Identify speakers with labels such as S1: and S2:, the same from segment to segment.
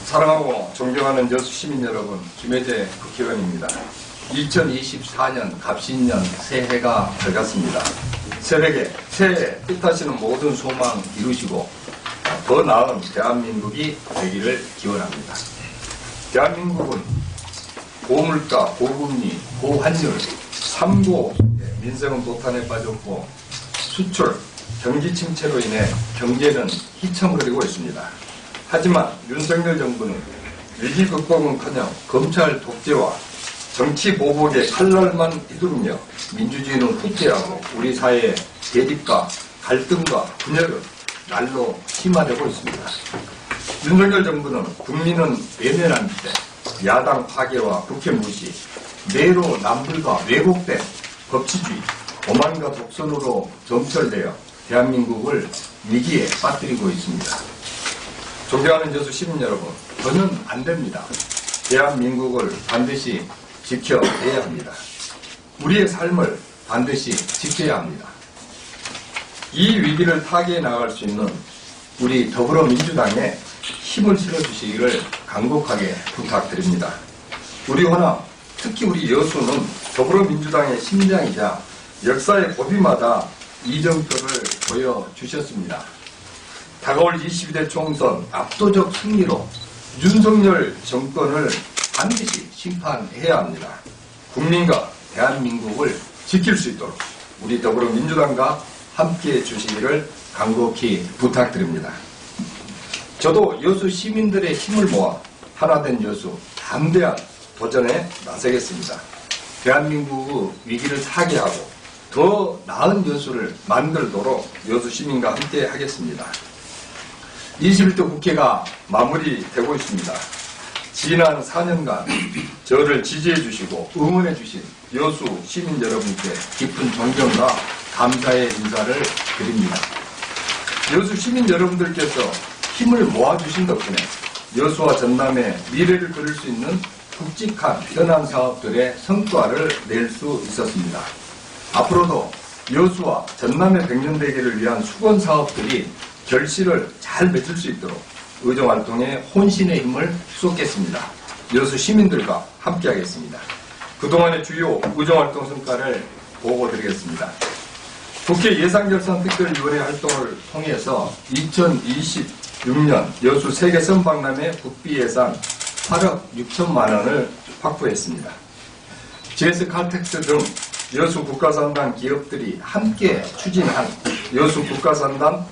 S1: 사랑하고 존경하는 여수 시민 여러분, 김혜재 국회의원입니다. 2024년 갑신년 새해가 밝았습니다. 새해에 뜻하시는 모든 소망 이루시고 더 나은 대한민국이 되기를 기원합니다. 대한민국은 고물가, 고금리, 고환율, 3고 민생은 도탄에 빠졌고 수출, 경기 침체로 인해 경제는 희청거리고 있습니다. 하지만 윤석열 정부는 위기 극복은커녕 검찰 독재와 정치 보복의 칼날만 휘두르며 민주주의는 후퇴하고 우리 사회의 대립과 갈등과 분열은 날로 심화되고 있습니다. 윤석열 정부는 국민은 외면한 때 야당 파괴와 국회 무시, 내로 남불과 왜곡된 법치주의, 오만과 독선으로 점철되어 대한민국을 위기에 빠뜨리고 있습니다. 존경하는 여수 시민 여러분, 더는 안 됩니다. 대한민국을 반드시 지켜내야 합니다. 우리의 삶을 반드시 지켜야 합니다. 이 위기를 타개해 나갈 수 있는 우리 더불어민주당에 힘을 실어주시기를 간곡하게 부탁드립니다. 우리 호남, 특히 우리 여수는 더불어민주당의 심장이자 역사의 고비마다 이정표를 보여주셨습니다. 다가올 22대 총선 압도적 승리로 윤석열 정권을 반드시 심판해야 합니다. 국민과 대한민국을 지킬 수 있도록 우리 더불어민주당과 함께해 주시기를 간곡히 부탁드립니다. 저도 여수 시민들의 힘을 모아 하나된 여수 담대한 도전에 나서겠습니다. 대한민국의 위기를 타개하고 더 나은 여수를 만들도록 여수 시민과 함께 하겠습니다. 21대 국회가 마무리되고 있습니다. 지난 4년간 저를 지지해 주시고 응원해 주신 여수 시민 여러분께 깊은 존경과 감사의 인사를 드립니다. 여수 시민 여러분들께서 힘을 모아주신 덕분에 여수와 전남의 미래를 그릴 수 있는 굵직한 현안 사업들의 성과를 낼 수 있었습니다. 앞으로도 여수와 전남의 백년대계를 위한 수건 사업들이 결실을 잘 맺을 수 있도록 의정활동에 혼신의 힘을 쏟겠습니다. 여수 시민들과 함께하겠습니다. 그동안의 주요 의정활동 성과를 보고드리겠습니다. 국회 예산결산특별위원회 활동을 통해서 2026년 여수 세계 선박람회 국비 예산 8억 6천만 원을 확보했습니다. GS 칼텍스 등 여수 국가산단 기업들이 함께 추진한 여수 국가산단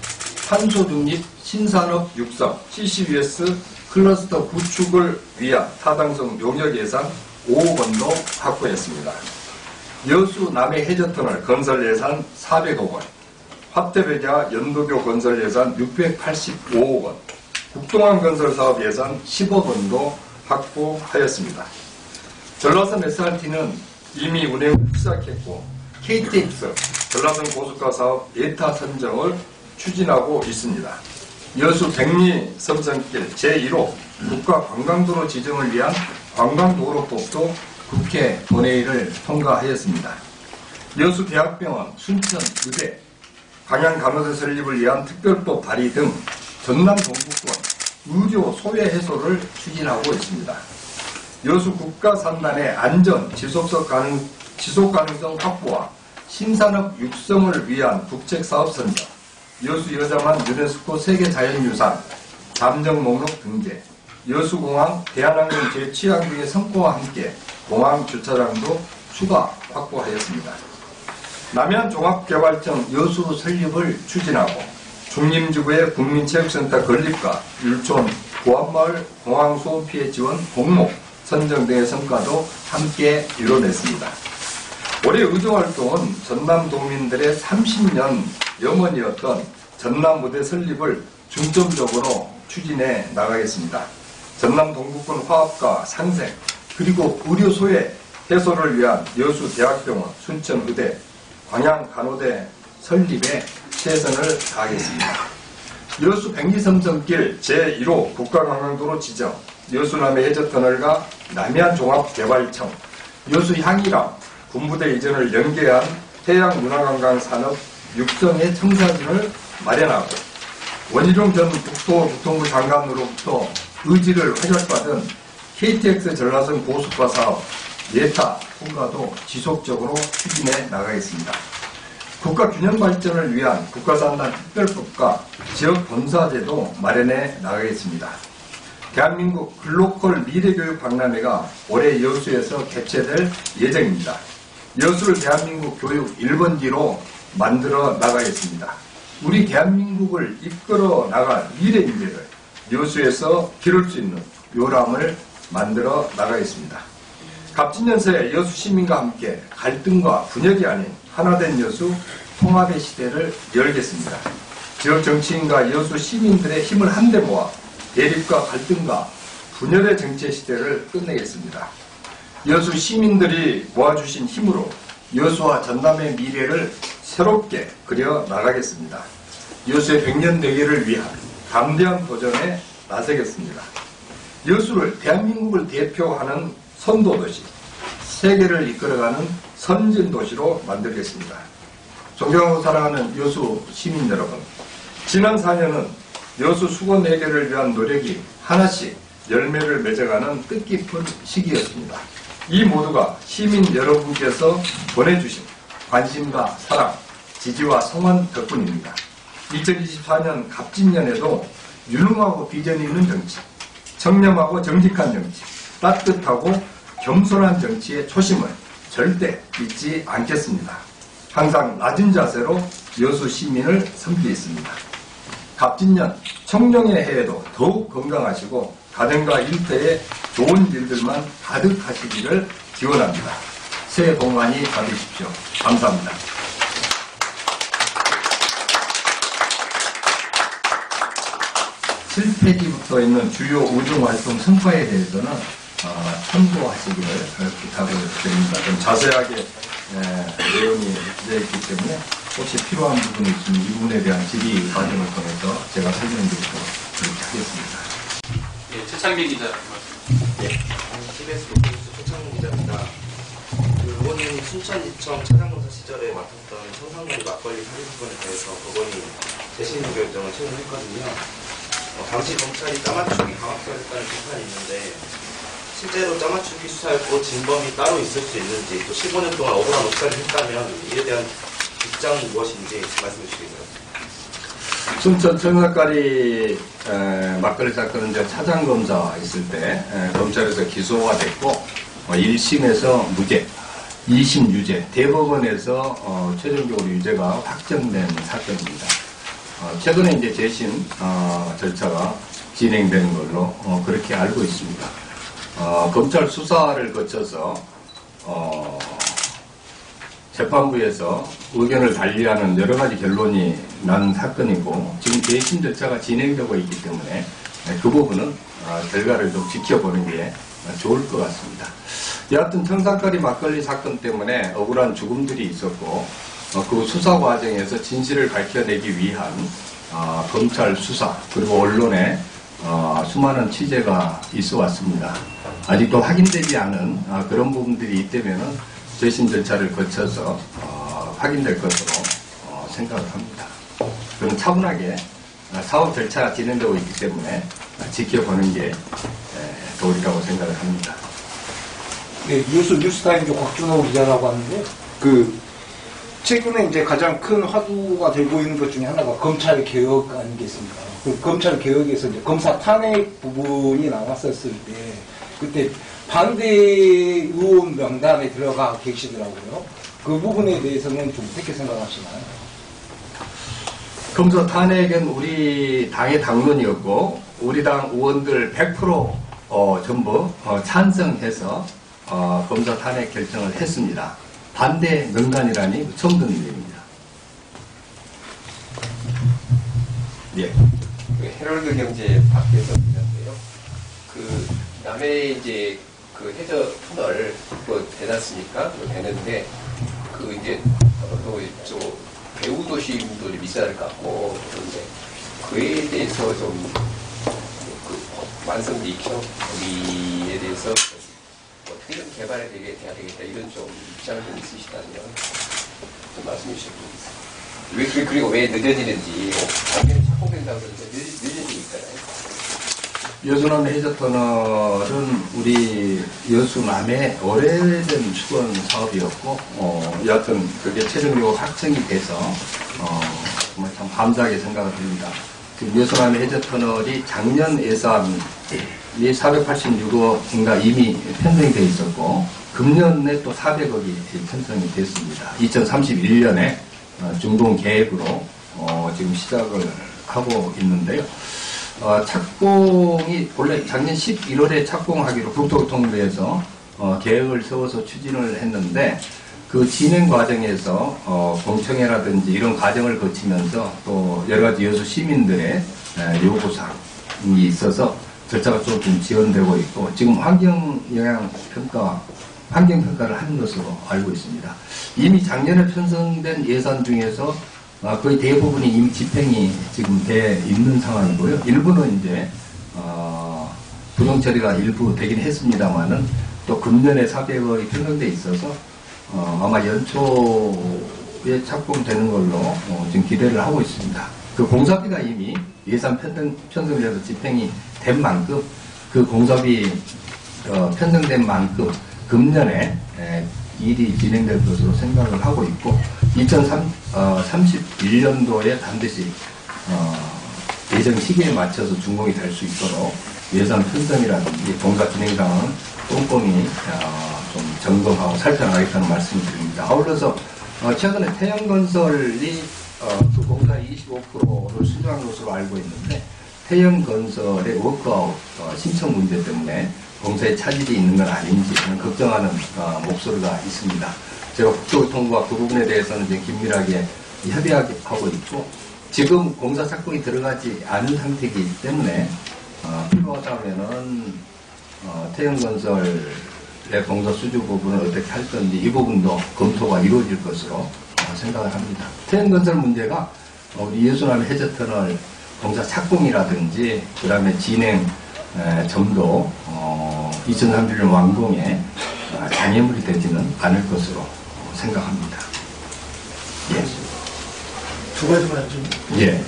S1: 탄소중립 신산업 육성 CCUS 클러스터 구축을 위한 타당성 용역 예산 5억 원도 확보했습니다. 여수 남해 해저터널 건설 예산 400억 원, 화태백야 연도교 건설 예산 685억 원, 국동항 건설 사업 예산 10억 원도 확보하였습니다. 전라선 SRT는 이미 운행을 시작했고 KTX 전라선 고속가 사업 예타 선정을 추진하고 있습니다. 여수 백리섬성길 제1호 국가관광도로 지정을 위한 관광도로법도 국회 본회의를 통과하였습니다. 여수 대학병원, 순천의대, 광양간호사 설립을 위한 특별법 발의 등 전남 동부권 의료 소외 해소를 추진하고 있습니다. 여수 국가산단의 안전, 지속 가능성 확보와 신산업 육성을 위한 국책사업 선정, 여수 여자만 유네스코 세계자연유산, 잠정 목록 등재, 여수공항 대한항공 재취항 등의 성과와 함께 공항 주차장도 추가 확보하였습니다. 남해안종합개발청 여수 설립을 추진하고 중림지구의 국민체육센터 건립과 율촌 고안마을 공항 소음 피해 지원 공모 선정 등의 성과도 함께 이뤄냈습니다. 올해 의정활동은 전남도민들의 30년 염원이었던 전남무대 설립을 중점적으로 추진해 나가겠습니다. 전남 동부권 화합과 상생, 그리고 의료 소외 해소를 위한 여수대학병원, 순천의대, 광양간호대 설립에 최선을 다하겠습니다. 여수 백리섬성길 제1호 국가관광도로 지정, 여수남해 해저터널과 남해안종합개발청, 여수향이랑 군부대 이전을 연계한 해양문화관광 산업 육성의 청사진을 마련하고 원희룡 전 국토교통부 장관으로부터 의지를 활약받은 KTX 전라선 고속화 사업 예타 통과도 지속적으로 추진해 나가겠습니다. 국가 균형 발전을 위한 국가산단 특별법과 지역 본사제도 마련해 나가겠습니다. 대한민국 글로컬 미래교육 박람회가 올해 여수에서 개최될 예정입니다. 여수를 대한민국 교육 1번지로 만들어 나가겠습니다. 우리 대한민국을 이끌어 나갈 미래 인재를 여수에서 기를 수 있는 요람을 만들어 나가겠습니다. 갑진년서의 여수 시민과 함께 갈등과 분열이 아닌 하나된 여수 통합의 시대를 열겠습니다. 지역 정치인과 여수 시민들의 힘을 한데 모아 대립과 갈등과 분열의 정치의 시대를 끝내겠습니다. 여수 시민들이 모아주신 힘으로 여수와 전남의 미래를 새롭게 그려 나가겠습니다. 여수의 100년 대계를 위한 담대한 도전에 나서겠습니다. 여수를 대한민국을 대표하는 선도도시, 세계를 이끌어가는 선진도시로 만들겠습니다. 존경하고 사랑하는 여수 시민 여러분, 지난 4년은 여수 수건 해결을 위한 노력이 하나씩 열매를 맺어가는 뜻깊은 시기였습니다. 이 모두가 시민 여러분께서 보내주신 관심과 사랑, 지지와 성원 덕분입니다. 2024년 갑진년에도 유능하고 비전이 있는 정치, 청렴하고 정직한 정치, 따뜻하고 겸손한 정치의 초심을 절대 잊지 않겠습니다. 항상 낮은 자세로 여수 시민을 섬기겠습니다. 갑진년 청룡의 해에도 더욱 건강하시고 가정과 일터에 좋은 일들만 가득하시기를 기원합니다. 새해 복 많이 받으십시오. 감사합니다. 7페이지부터 있는 주요 우정활동 성과에 대해서는 참고하시기를 부탁을 드립니다. 좀 자세하게 내용이 되어 있기 때문에 혹시 필요한 부분이 있으면 이 부분에 대한 질의 과정을 통해서 제가 설명드리도록 그렇게 하겠습니다.
S2: 예, 최창빈 기자.
S3: 네, TBS 로컬뉴스 최창빈 기자입니다. 의원님 순천지청 차장검사 시절에 맡았던 청산거리 막걸리 살인 사건에 대해서 법원이 재심 결정을 최근 했거든요. 당시 검찰이 짜맞추기 강압수사를 했다는 비판이 있는데 실제로 짜맞추기 수사였고 진범이 따로 있을 수 있는지 또 15년 동안 억울한 수사를 했다면 이에 대한 입장이 무엇인지 말씀해 주시겠어요?
S1: 순천 청산거리 막걸리 사건은 이제 차장검사 있을 때 검찰에서 기소가 됐고 1심에서 무죄, 2심 유죄, 대법원에서 최종적으로 유죄가 확정된 사건입니다. 최근에 이제 재심 절차가 진행되는 걸로 그렇게 알고 있습니다. 검찰 수사를 거쳐서 재판부에서 의견을 달리하는 여러 가지 결론이 난 사건이고 지금 재심 절차가 진행되고 있기 때문에 그 부분은 결과를 좀 지켜보는 게 좋을 것 같습니다. 여하튼 청산거리 막걸리 사건 때문에 억울한 죽음들이 있었고 그 수사 과정에서 진실을 밝혀내기 위한 검찰 수사 그리고 언론의 수많은 취재가 있어 왔습니다. 아직도 확인되지 않은 그런 부분들이 있다면 재심 절차를 거쳐서 확인될 것으로 생각을 합니다. 그럼 차분하게 사업 절차가 진행되고 있기 때문에 지켜보는 게 도리라고 생각을 합니다.
S4: 네, 뉴스타임즈 곽준호 기자라고 하는데 최근에 이제 가장 큰 화두가 되고 있는 것 중에 하나가 검찰 개혁 아니겠습니까? 그 검찰 개혁에서 이제 검사 탄핵 부분이 나왔었을 때 그때 반대 의원 명단에 들어가 계시더라고요. 그 부분에 대해서는 좀 어떻게 생각하시나요?
S1: 검사 탄핵은 우리 당의 당론이었고 우리 당 의원들 100% 전부 찬성해서 검사 탄핵 결정을 했습니다. 반대 명단이라니 처음 듣는 일입니다. 예.
S5: 헤럴드 경제 밖에서 있는데요. 남해 이제 해저 터널 그거 되놨으니까 그거 되는데 이제 또 배후 도시도 미사를 갖고 그런데 그에 대해서 좀 완성돼 있죠. 거기에 대해서 어떻게 좀 개발이 돼야 되겠다 이런 좀 입장을 좀 있으시다면 좀 말씀해 주시면 그리고 왜 늦어지는지 당연히 착공된다고 그러는데 늦어지니까요.
S1: 여수남 해저터널은 우리 여수남의 오래된 수건 사업이었고, 여하튼 그게 최종적으로 확정이 돼서, 정말 참 감사하게 생각을 합니다. 지금 여수남 해저터널이 작년 예산이 486억인가 이미 편성이 돼 있었고, 금년에 또 400억이 편성이 됐습니다. 2031년에 중동 계획으로 지금 시작을 하고 있는데요. 착공이 원래 작년 11월에 착공하기로 국토교통부에서 계획을 세워서 추진을 했는데 그 진행 과정에서 공청회라든지 이런 과정을 거치면서 또 여러 가지 여수 시민들의 요구사항이 있어서 절차가 조금 지연되고 있고 지금 환경평가를 한 것으로 알고 있습니다. 이미 작년에 편성된 예산 중에서 거의 대부분이 이미 집행이 지금 돼 있는 상황이고요. 일부는 이제 부정 처리가 일부 되긴 했습니다만은 또 금년에 400억이 편성돼 있어서 아마 연초에 착공되는 걸로 지금 기대를 하고 있습니다. 그 공사비가 이미 예산 편성돼서 집행이 된 만큼 그 공사비 편성된 만큼 금년에 일이 진행될 것으로 생각을 하고 있고 2031년도에 반드시 예정 시기에 맞춰서 준공이 될 수 있도록 예산 편성이라든지 공사 진행 상황은 꼼꼼히 좀 점검하고 살펴나가겠다는 말씀을 드립니다. 아울러서 최근에 태영건설이 그 공사 25%를 수주한 것으로 알고 있는데 태영건설의 워크아웃 신청 문제 때문에 공사에 차질이 있는 건 아닌지 걱정하는 목소리가 있습니다. 제가 국토교통부와 그 부분에 대해서는 이제 긴밀하게 협의하고 있고 지금 공사 착공이 들어가지 않은 상태이기 때문에 필요하다면은 태영건설의 공사 수주 부분을 어떻게 할 건지 이 부분도 검토가 이루어질 것으로 생각을 합니다. 태영건설 문제가 우리 여수남 해저터널 공사 착공이라든지 그 다음에 진행 점도 2031년 완공에 장애물이 되지는 않을 것으로 생각합니다. 예.
S6: 두 가지만 좀.
S1: 예.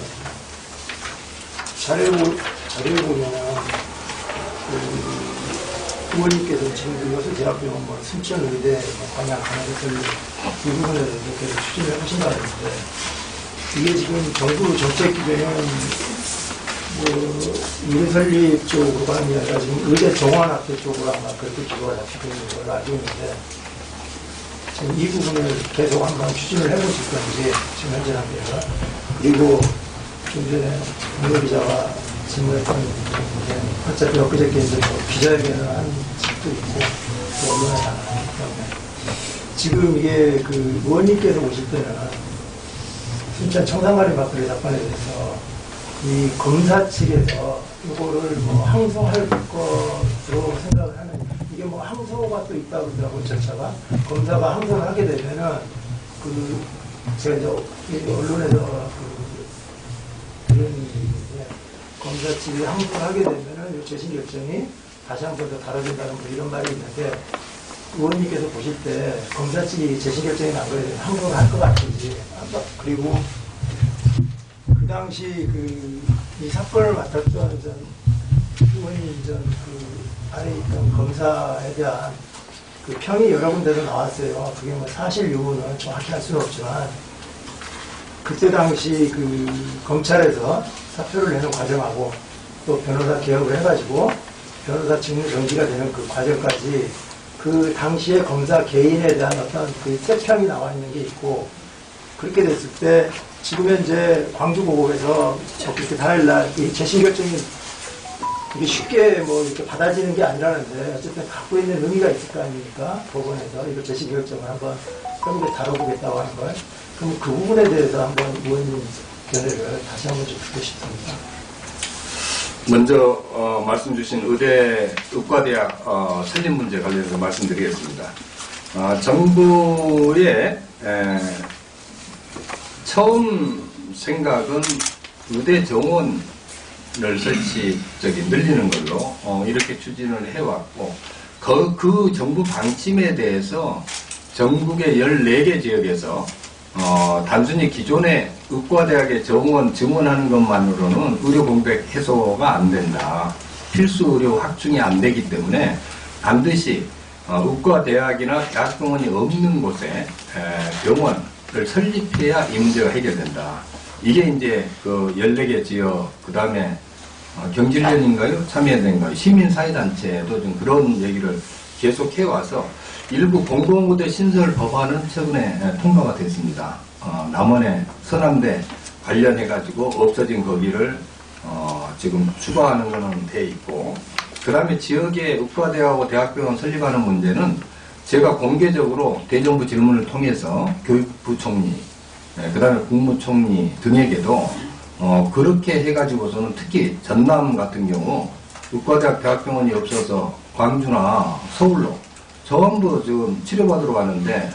S6: 자료에 보면, 의원님께서 지금 여수대학병원 순천의대 관양 하나를 이 부분에 이렇게 추진을 해보신다고 했는데, 이게 지금 정부 정책 기조는 유리설립 쪽으로 가는 게 아니라 지금 의대 정원학교 쪽으로 아마 그렇게 기조가 잡히고 있는 걸로 알고 있는데, 지금 이 부분을 계속 한번 추진을 해보실 건지, 지금 현재 단계가. 그리고 좀 전에 문호 기자가 질문했던 부분에, 어차피 엊그저께 이제 기자회견을 한 책도 있고, 또 언론에 나가기 때문에. 지금 이게 그 의원님께서 오실 때는 순천 청산마을 막걸리 사건에 대해서 이 검사 측에서 이거를 항소할 것으로 생각을 하는, 이게 항소가 또 있다고 그러더라고요, 절차가. 검사가 항소를 하게 되면은, 제가 이제 언론에서 들은 얘기인데, 검사 측이 항소를 하게 되면은 재심 결정이 다시 한 번 더 다뤄진다는 이런 말이 있는데, 의원님께서 보실 때 검사 측이 재심 결정이 난 거에 대해서 항소를 할 것 같은지, 그리고 그 당시 이 사건을 맡았던 의원님 안에 있던 검사에 대한 평이 여러 군데서 나왔어요. 그게 사실 유무는 정확히 할 수는 없지만, 그때 당시 검찰에서 사표를 내는 과정하고 또 변호사 개혁을 해가지고 변호사 직무 정지가 되는 그 과정까지 그 당시에 검사 개인에 대한 어떤 세평이 나와 있는 게 있고, 그렇게 됐을 때 지금 현재 광주고법에서 그렇게 당일날 재심 결정이 이게 쉽게 이렇게 받아지는 게 아니라는데, 어쨌든 갖고 있는 의미가 있을 거 아닙니까? 법원에서 이거 재심 결정을 한번 좀 더 다뤄보겠다고 하는 걸. 그럼 그 부분에 대해서 한번 의원님 견해를 다시 한번 좀 듣고 싶습니다.
S1: 먼저 말씀 주신 의과대학 설립 문제 관련해서 말씀드리겠습니다. 정부의 처음 생각은 의대 정원을 늘리는 걸로 이렇게 추진을 해왔고, 그 정부 방침에 대해서 전국의 14개 지역에서 단순히 기존의 의과대학의 정원 증원하는 것만으로는 의료 공백 해소가 안 된다. 필수 의료 확충이 안 되기 때문에 반드시 의과대학이나 대학병원이 없는 곳에 병원을 설립해야 이 문제가 해결된다. 이게 이제 그 14개 지역, 그 다음에 경질련인가요? 참여연대인가요? 시민사회단체도 좀 그런 얘기를 계속 해와서 일부 공공의대 신설 법안은 최근에 통과가 됐습니다. 남원의 서남대 관련해가지고 없어진 거기를 지금 추가하는 거는 돼 있고, 그 다음에 지역의 의과대하고 대학병원 설립하는 문제는 제가 공개적으로 대정부 질문을 통해서 교육부 총리, 그 다음에 국무총리 등에게도 그렇게 해가지고서는 특히 전남 같은 경우 의과대학 대학병원이 없어서 광주나 서울로 전부 지금 치료받으러 가는데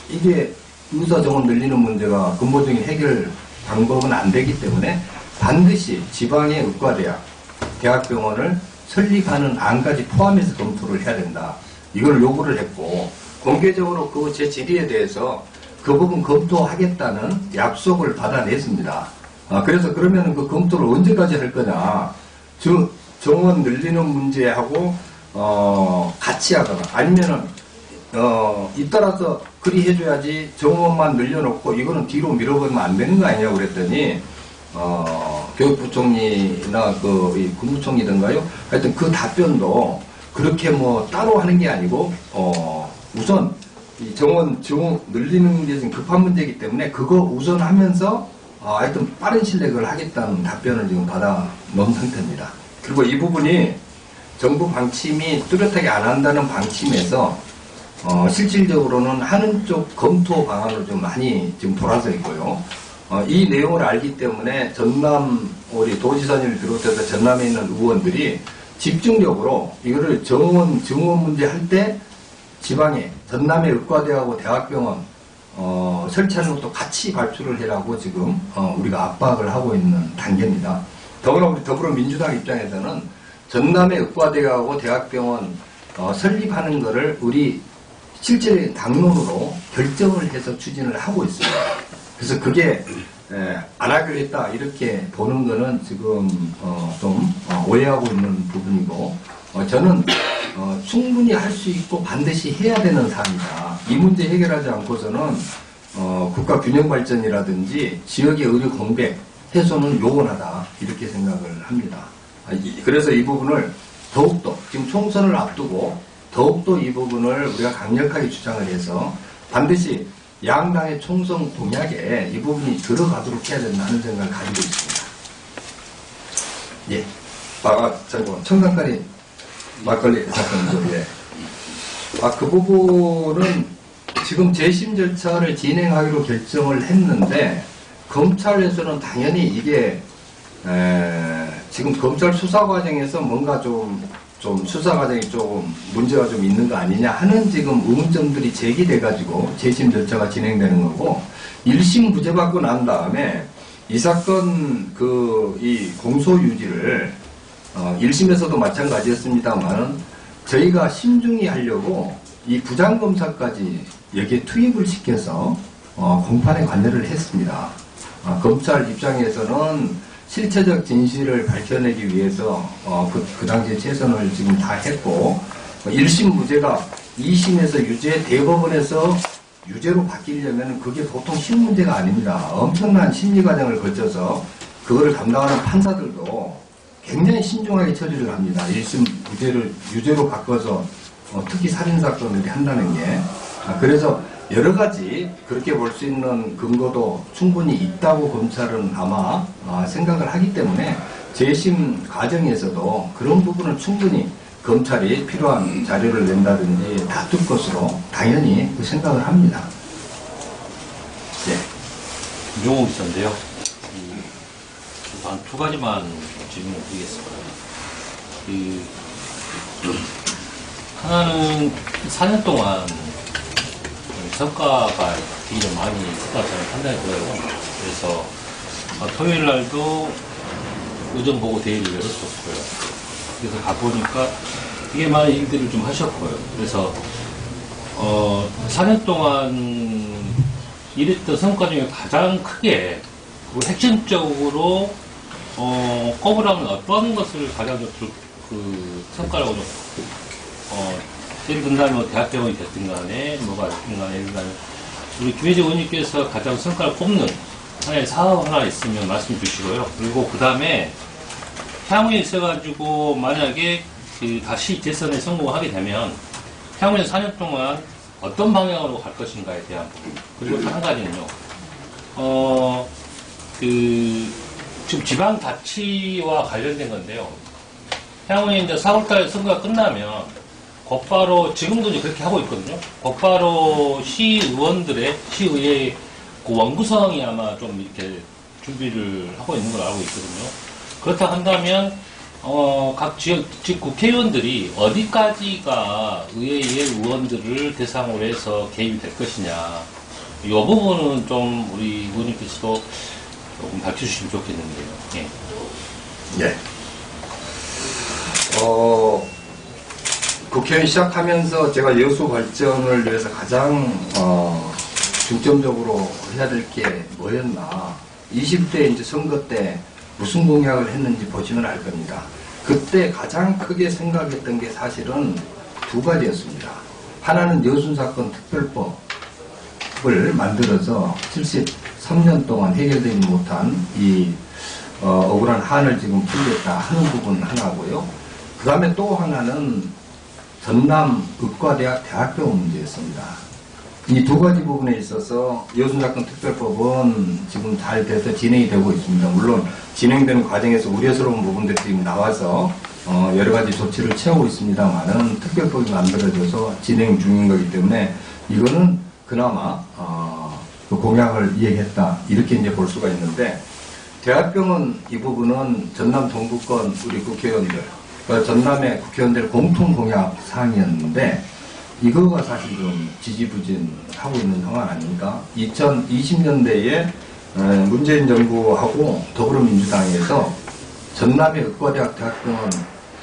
S1: 이게 의사 정원 늘리는 문제가 근본적인 해결 방법은 안 되기 때문에 반드시 지방의 의과대학, 대학병원을 설립하는 안까지 포함해서 검토를 해야 된다. 이걸 요구를 했고, 공개적으로 그 제 질의에 대해서 그 부분 검토하겠다는 약속을 받아냈습니다. 그래서 그러면 그 검토를 언제까지 할 거냐. 정원 늘리는 문제하고, 같이 하거나, 아니면은, 잇따라서 그리 해줘야지 정원만 늘려놓고 이거는 뒤로 밀어버리면 안 되는 거 아니냐고 그랬더니, 교육부총리나 이 국무총리든가요? 하여튼 그 답변도 그렇게 뭐 따로 하는 게 아니고, 우선 이 정원 늘리는 게 지금 급한 문제이기 때문에 그거 우선 하면서, 하여튼 빠른 시일에 그걸 하겠다는 답변을 지금 받아 놓은 상태입니다. 그리고 이 부분이 정부 방침이 뚜렷하게 안 한다는 방침에서, 실질적으로는 하는 쪽 검토 방안으로 좀 많이 지금 돌아서 있고요. 이 내용을 알기 때문에 전남 우리 도지사님을 비롯해서 전남에 있는 의원들이 집중적으로 이거를 정원 문제 할 때 지방에 전남의 의과대하고 대학병원 설치하는 것도 같이 발표를 해라고 지금 우리가 압박을 하고 있는 단계입니다. 더구나 우리 더불어민주당 입장에서는 전남의 의과대하고 대학병원 설립하는 것을 우리 실질적인 당론으로 결정을 해서 추진을 하고 있습니다. 그래서 그게 안 하기로 했다 이렇게 보는 거는 지금 좀 오해하고 있는 부분이고, 저는 충분히 할 수 있고 반드시 해야 되는 사안이다. 이 문제 해결하지 않고서는 국가 균형 발전이라든지 지역의 의료 공백 해소는 요원하다 이렇게 생각을 합니다. 그래서 이 부분을 더욱더 지금 총선을 앞두고 더욱더 이 부분을 우리가 강력하게 주장을 해서 반드시 양당의 총선 공약에 이 부분이 들어가도록 해야 된다는 생각을 가지고 있습니다. 예. 잠깐만. 청산가리 막걸리 사건이죠. 예. 그 부분은 지금 재심 절차를 진행하기로 결정을 했는데, 검찰에서는 당연히 이게, 지금 검찰 수사 과정에서 뭔가 좀 수사 과정이 조금 문제가 좀 있는 거 아니냐 하는 지금 의문점들이 제기돼가지고 재심 절차가 진행되는 거고, 1심 구제 받고 난 다음에 이 사건 이 공소 유지를 1심에서도 마찬가지였습니다만 저희가 신중히 하려고 이 부장검사까지 여기에 투입을 시켜서 공판에 관여를 했습니다. 검찰 입장에서는 실체적 진실을 밝혀내기 위해서 그 당시에 최선을 지금 다 했고, 1심 무죄가 2심에서 유죄, 대법원에서 유죄로 바뀌려면 그게 보통 쉬운 문제가 아닙니다. 엄청난 심리 과정을 거쳐서 그거를 담당하는 판사들도 굉장히 신중하게 처리를 합니다. 1심 유죄로 바꿔서 특히 살인사건을 한다는 게. 그래서 여러 가지 그렇게 볼 수 있는 근거도 충분히 있다고 검찰은 아마 생각을 하기 때문에 재심 과정에서도 그런 부분은 충분히 검찰이 필요한 자료를 낸다든지 다툴 것으로 당연히 생각을 합니다. 네.
S7: 윤종호 기자인데요. 한 두 가지만 질문을 드리겠습니다. 하나는 4년 동안 성과가 되게 좀 많이 있었다고 저는 판단이 들어요. 그래서 토요일 날도 의전 보고 대회를 열었었고요. 그래서 가보니까 되게 많은 일들을 좀 하셨고요. 그래서 4년 동안 이랬던 성과 중에 가장 크게 그리고 핵심적으로 꼽으라면 어떤 것을 가장 그 성과를 좀, 예를 든다면 뭐 대학병원이 됐든 간에, 뭐가 됐든 간에, 예를 들면, 우리 김혜재 의원님께서 가장 성과를 꼽는 하나의 사업 하나 있으면 말씀 주시고요. 그리고 그 다음에 향후에 있어가지고 만약에 그 다시 재선에 성공하게 되면 향후에 4년 동안 어떤 방향으로 갈 것인가에 대한 부분. 그리고 또 한 가지는요. 지금 지방자치와 관련된 건데요. 향후에 이제 4월달 선거가 끝나면 곧바로, 지금도 이제 그렇게 하고 있거든요. 곧바로 시의원들의, 시의회의 그 원구성이 아마 좀 이렇게 준비를 하고 있는 걸로 알고 있거든요. 그렇다 한다면, 각 지역 국회의원들이 어디까지가 의회의 의원들을 대상으로 해서 개입이 될 것이냐. 이 부분은 좀 우리 의원님께서도 조금 밝혀주시면 좋겠는데요. 예.
S1: 예. 국회의원 시작하면서 제가 여수 발전을 위해서 가장 중점적으로 해야 될 게 뭐였나. 20대 이제 선거 때 무슨 공약을 했는지 보시면 알 겁니다. 그때 가장 크게 생각했던 게 사실은 두 가지였습니다. 하나는 여순사건 특별법을 만들어서 73년 동안 해결되지 못한 이 억울한 한을 지금 풀겠다 하는 부분 하나고요. 그 다음에 또 하나는 전남 의과대학 대학병원 문제였습니다. 이 두 가지 부분에 있어서 여순사건 특별법은 지금 잘 돼서 진행이 되고 있습니다. 물론 진행되는 과정에서 우려스러운 부분들이 지금 나와서 여러 가지 조치를 취하고 있습니다만은 특별법이 만들어져서 진행 중인 거기 때문에 이거는 그나마 그 공약을 이행했다 이렇게 이제 볼 수가 있는데, 대학병원 이 부분은 전남 동부권 우리 국회의원들, 전남의 국회의원들 공통 공약 사항이었는데 이거가 사실 좀 지지부진하고 있는 상황 아닙니까? 2020년대에 문재인 정부하고 더불어민주당에서 전남의 의과대학 대학병원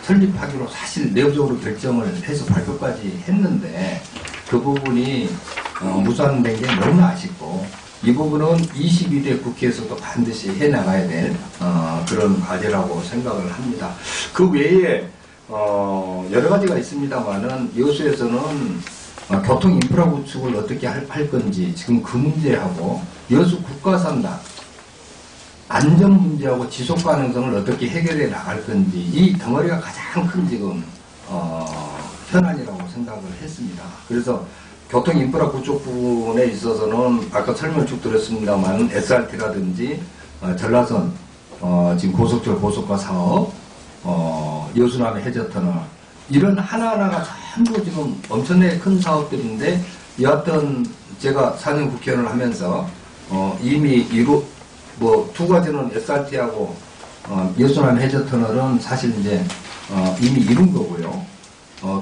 S1: 설립하기로 사실 내부적으로 결정을 해서 발표까지 했는데 그 부분이 무산된 게 너무 아쉽고, 이 부분은 22대 국회에서도 반드시 해나가야 될 그런 과제라고 생각을 합니다. 그 외에 여러 가지가 있습니다만은 여수에서는 교통 인프라 구축을 어떻게 할 건지 지금 그 문제하고 여수 국가산단 안전 문제하고 지속 가능성을 어떻게 해결해 나갈 건지, 이 덩어리가 가장 큰 지금 현안이라고 생각을 했습니다. 그래서 교통 인프라 구축 부분에 있어서는 아까 설명을 쭉 드렸습니다만 SRT라든지 전라선 지금 고속철 고속화 사업, 여수남의 해저터널, 이런 하나하나가 전부 지금 엄청나게 큰 사업들인데, 여하튼 제가 4년 국회의원을 하면서 이미 두 가지는 SRT하고 여수남 해저터널은 사실 이제 이미 이룬 거고요.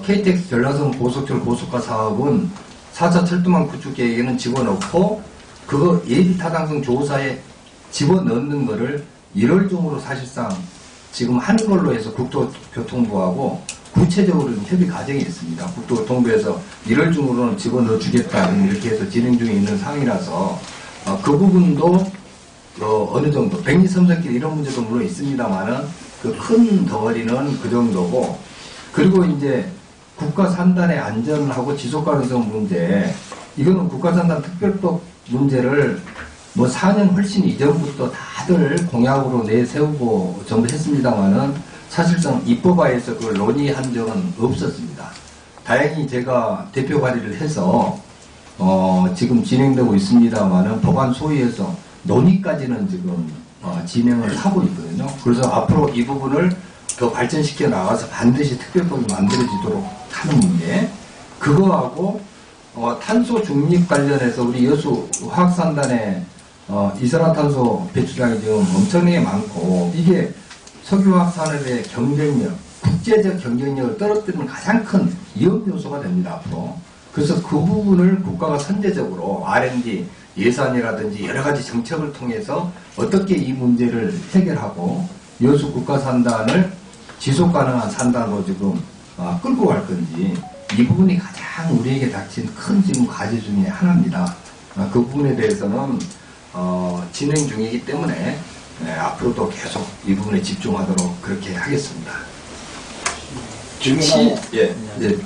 S1: KTX 전라선 고속철 고속화 사업은 4차 철도망 구축 계획에는 집어넣고 그거 예비 타당성 조사에 집어넣는 거를 1월 중으로 사실상 지금 하는 걸로 해서 국토교통부하고 구체적으로 협의 과정이 있습니다. 국토교통부에서 1월 중으로는 집어넣어 주겠다 이렇게 해서 진행 중에 있는 상황이라서 그 부분도 어느 정도 백리섬석길 이런 문제도 물론 있습니다만은 그 큰 덩어리는 그 정도고, 그리고 이제 국가산단의 안전하고 지속가능성 문제, 이거는 국가산단 특별법 문제를 뭐 4년 훨씬 이전부터 다들 공약으로 내세우고 전부 했습니다만은 사실상 입법화에서 그걸 논의한 적은 없었습니다. 다행히 제가 대표 발의를 해서 지금 진행되고 있습니다만은 법안 소위에서 논의까지는 지금 진행을 하고 있거든요. 그래서 앞으로 이 부분을 더 발전시켜 나가서 반드시 특별법이 만들어지도록 하는 문제, 그거하고 탄소 중립 관련해서 우리 여수 화학산단에 이산화탄소 배출량이 지금 엄청나게 많고, 이게 석유화학 산업의 경쟁력, 국제적 경쟁력을 떨어뜨리는 가장 큰 위험 요소가 됩니다, 앞으로. 그래서 그 부분을 국가가 선제적으로 R&D 예산이라든지 여러 가지 정책을 통해서 어떻게 이 문제를 해결하고 여수 국가산단을 지속 가능한 산단으로 지금 끌고 갈 건지, 이 부분이 가장 우리에게 닥친 큰 지금 과제 중에 하나입니다. 그 부분에 대해서는 진행 중이기 때문에 앞으로도 계속 이 부분에 집중하도록 그렇게 하겠습니다.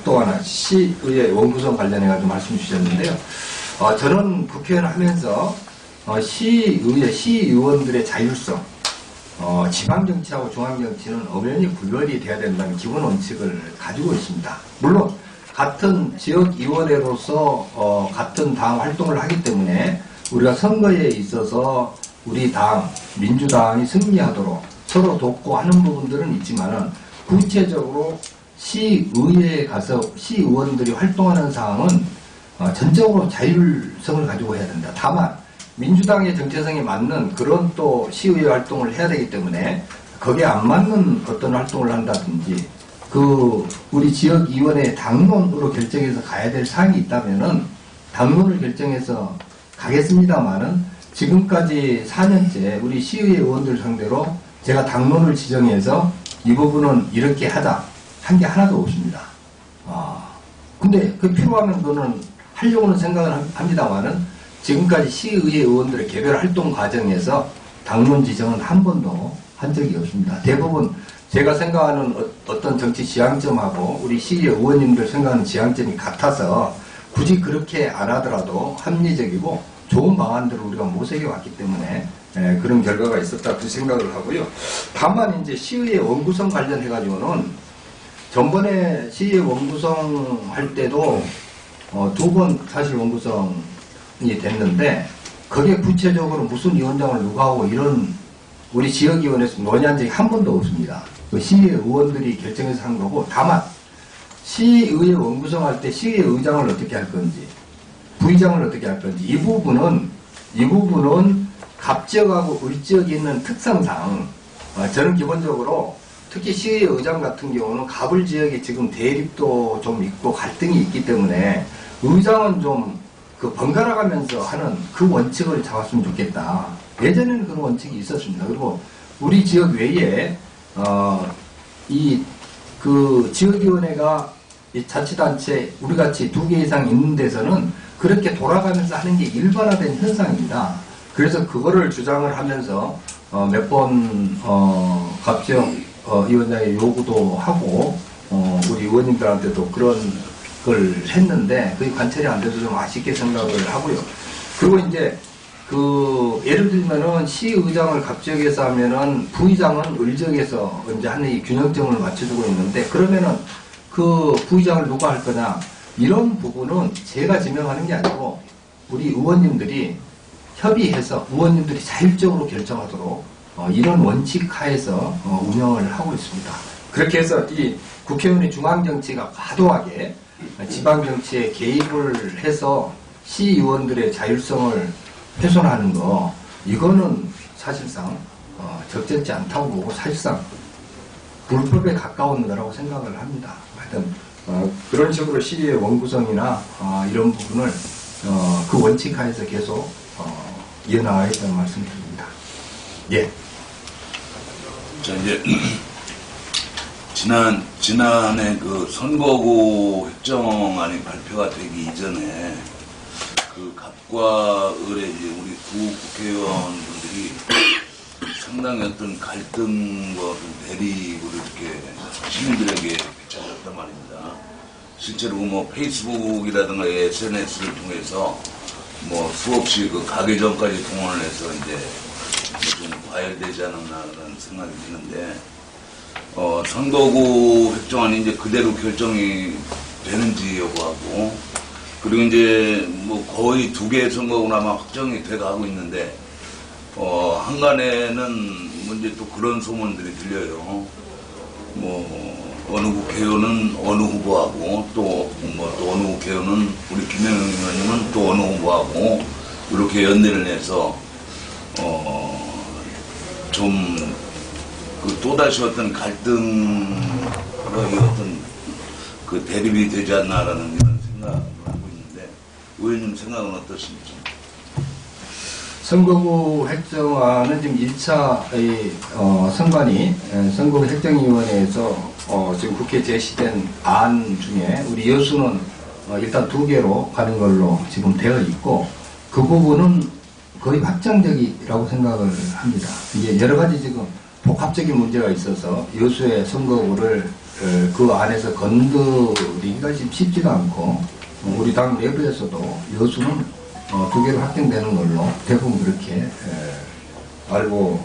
S1: 또 하나 시의회 원구성 관련해가지고 말씀 주셨는데요. 저는 국회의원 하면서 시의원들의 자율성, 지방정치하고 중앙정치는 엄연히 분별이 돼야 된다는 기본 원칙을 가지고 있습니다. 물론 같은 지역위원회로서 같은 당 활동을 하기 때문에 우리가 선거에 있어서 우리 당, 민주당이 승리하도록 서로 돕고 하는 부분들은 있지만은 구체적으로 시의회에 가서 시의원들이 활동하는 사항은 전적으로 자율성을 가지고 해야 된다. 다만 민주당의 정체성에 맞는 그런 또 시의회 활동을 해야 되기 때문에 거기에 안 맞는 어떤 활동을 한다든지 우리 지역위원회 당론으로 결정해서 가야 될 사항이 있다면은 당론을 결정해서 가겠습니다만은 지금까지 4년째 우리 시의회 의원들 상대로 제가 당론을 지정해서 이 부분은 이렇게 하자 한 게 하나도 없습니다. 근데 그 필요하면 그거는 하려고는 생각을 합니다만은 지금까지 시의회 의원들의 개별 활동 과정에서 당론 지정은 한 번도 한 적이 없습니다. 대부분 제가 생각하는 어떤 정치 지향점하고 우리 시의회 의원님들 생각하는 지향점이 같아서 굳이 그렇게 안 하더라도 합리적이고 좋은 방안들을 우리가 모색해왔기 때문에 그런 결과가 있었다 그 생각을 하고요. 다만 이제 시의회 원구성 관련해가지고는 전번에 시의회 원구성 할 때도 2번 사실 원구성이 됐는데 거기에 구체적으로 무슨 위원장을 누가 하고 이런 우리 지역위원회에서 논의한 적이 한 번도 없습니다. 그 시의회 의원들이 결정해서 한 거고 다만 시의회 원구성할 때 시의회 의장을 어떻게 할 건지 부의장을 어떻게 할 건지 이 부분은 갑지역하고 을지역이 있는 특성상 저는 기본적으로 특히 시의회 의장 같은 경우는 갑을 지역에 지금 대립도 좀 있고 갈등이 있기 때문에 의장은 좀 번갈아 가면서 하는 그 원칙을 잡았으면 좋겠다. 예전에는 그런 원칙이 있었습니다. 그리고 우리 지역 외에 지역위원회가 이 자치단체 우리같이 2개 이상 있는 데서는 그렇게 돌아가면서 하는 게 일반화된 현상입니다. 그래서 그거를 주장을 하면서 몇 번 갑지역 위원장의 요구도 하고 우리 의원님들한테도 그런 걸 했는데 그게 관철이 안 돼서 좀 아쉽게 생각을 하고요. 그리고 이제 예를 들면은 시의장을 갑지역에서 하면은 부의장은 을지역에서 이제 하는 이 균형점을 맞춰주고 있는데 그러면은 그 부의장을 누가 할 거냐 이런 부분은 제가 지명하는 게 아니고 우리 의원님들이 협의해서 의원님들이 자율적으로 결정하도록 이런 원칙 하에서 운영을 하고 있습니다. 그렇게 해서 이 국회의원의 중앙정치가 과도하게 지방정치에 개입을 해서 시의원들의 자율성을 훼손하는 거 이거는 사실상 적절치 않다고 보고 사실상 불법에 가까운 거라고 생각을 합니다. 하여튼 그런 식으로 시의회 원구성이나 이런 부분을 그 원칙 하에서 계속 이어나가겠다는 말씀을 드립니다. 예.
S8: 자, 이제, 지난해 그 선거구 획정안이 발표가 되기 이전에 그 갑과 을의 이제 우리 두 국회의원분들이 상당히 어떤 갈등과 대립을 이렇게 시민들에게 찾았단 말입니다. 실제로 뭐 페이스북이라든가 SNS를 통해서 뭐 수없이 그 가계전까지 동원을 해서 이제 좀 과열되지 않았나라는 생각이 드는데, 선거구 획정안이 이제 그대로 결정이 되는지 여부하고, 그리고 이제 뭐 거의 2개의 선거구나 아마 확정이 돼 가고 있는데, 한간에는 이제 또 그런 소문들이 들려요. 뭐, 어느 국회의원은 어느 후보하고, 또 어느 국회의원은 우리 김영현 의원님은 또 어느 후보하고, 이렇게 연대를 해서, 또다시 어떤 갈등과 어떤 그 대립이 되지 않나라는 이런 생각을 하고 있는데, 의원님 생각은 어떠십니까?
S1: 선거구 획정안은 지금 1차 선관위 선거구 획정위원회에서 지금 국회에 제시된 안 중에 우리 여수는 일단 2개로 가는 걸로 지금 되어 있고 그 부분은 거의 확정적이라고 생각을 합니다. 이게 여러 가지 지금 복합적인 문제가 있어서 여수의 선거구를 그 안에서 건드리기가 지금 쉽지가 않고 우리 당 내부에서도 여수는 2개로 확정되는 걸로 대부분 그렇게 알고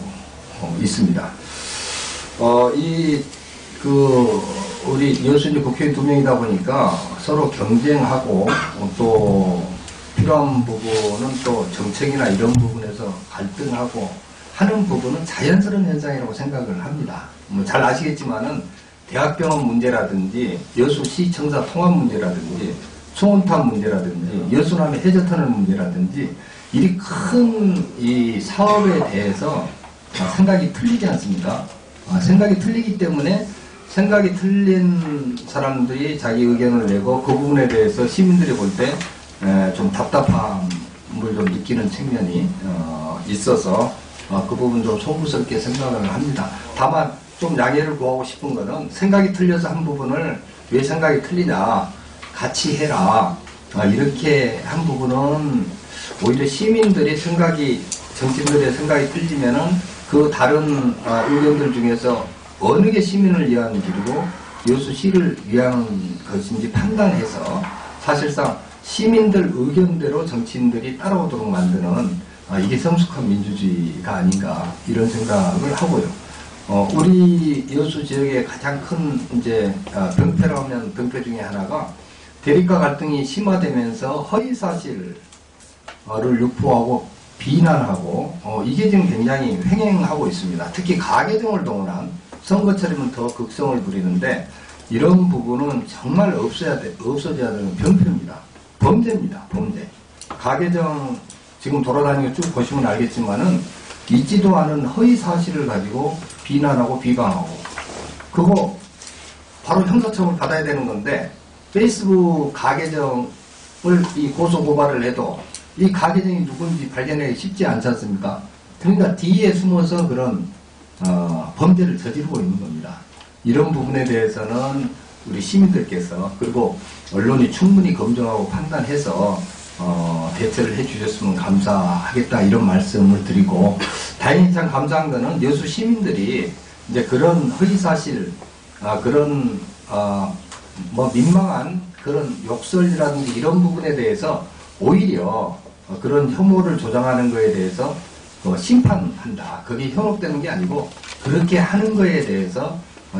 S1: 있습니다. 우리 여수는 국회의원 2명이다 보니까 서로 경쟁하고 또 필요한 부분은 또 정책이나 이런 부분에서 갈등하고 하는 부분은 자연스러운 현상이라고 생각을 합니다. 잘 아시겠지만은 대학병원 문제라든지 여수시청사 통합 문제라든지 수온탑 문제라든지 여수남의 해저터널 문제라든지 이 큰 이 사업에 대해서 생각이 틀리지 않습니까? 생각이 틀리기 때문에 생각이 틀린 사람들이 자기 의견을 내고 그 부분에 대해서 시민들이 볼 때 좀 답답함을 좀 느끼는 측면이 있어서 그 부분 좀 소부스럽게 생각을 합니다. 다만 좀 양해를 구하고 싶은 것은 생각이 틀려서 한 부분을 왜 생각이 틀리냐 같이 해라 이렇게 한 부분은 오히려 시민들의 생각이 정치인들의 생각이 틀리면은 그 다른 의견들 중에서 어느 게 시민을 위한 길이고 여수시를 위한 것인지 판단해서 사실상 시민들 의견대로 정치인들이 따라오도록 만드는 이게 성숙한 민주주의가 아닌가 이런 생각을 하고요. 우리 여수 지역의 가장 큰 이제 병폐라고 하면 병폐 중에 하나가 대립과 갈등이 심화되면서 허위사실을 유포하고 비난하고 이게 지금 굉장히 횡행하고 있습니다. 특히 가계정을 동원한 선거철이면 더 극성을 부리는데 이런 부분은 정말 없어져야 되는 병폐입니다. 범죄입니다. 범죄. 가계정 지금 돌아다니고 쭉 보시면 알겠지만은 있지도 않은 허위 사실을 가지고 비난하고 비방하고 그거 바로 형사처벌 받아야 되는 건데 페이스북 가계정을 이 고소고발을 해도 이 가계정이 누군지 발견하기 쉽지 않지 않습니까? 그러니까 뒤에 숨어서 그런 범죄를 저지르고 있는 겁니다. 이런 부분에 대해서는 우리 시민들께서 그리고 언론이 충분히 검증하고 판단해서 대처를 해주셨으면 감사하겠다 이런 말씀을 드리고 다행히 참 감사한 거는 여수 시민들이 이제 그런 허위사실 그런 뭐 민망한 그런 욕설이라든지 이런 부분에 대해서 오히려 그런 혐오를 조장하는 거에 대해서 심판한다. 그게 현혹되는 게 아니고 그렇게 하는 거에 대해서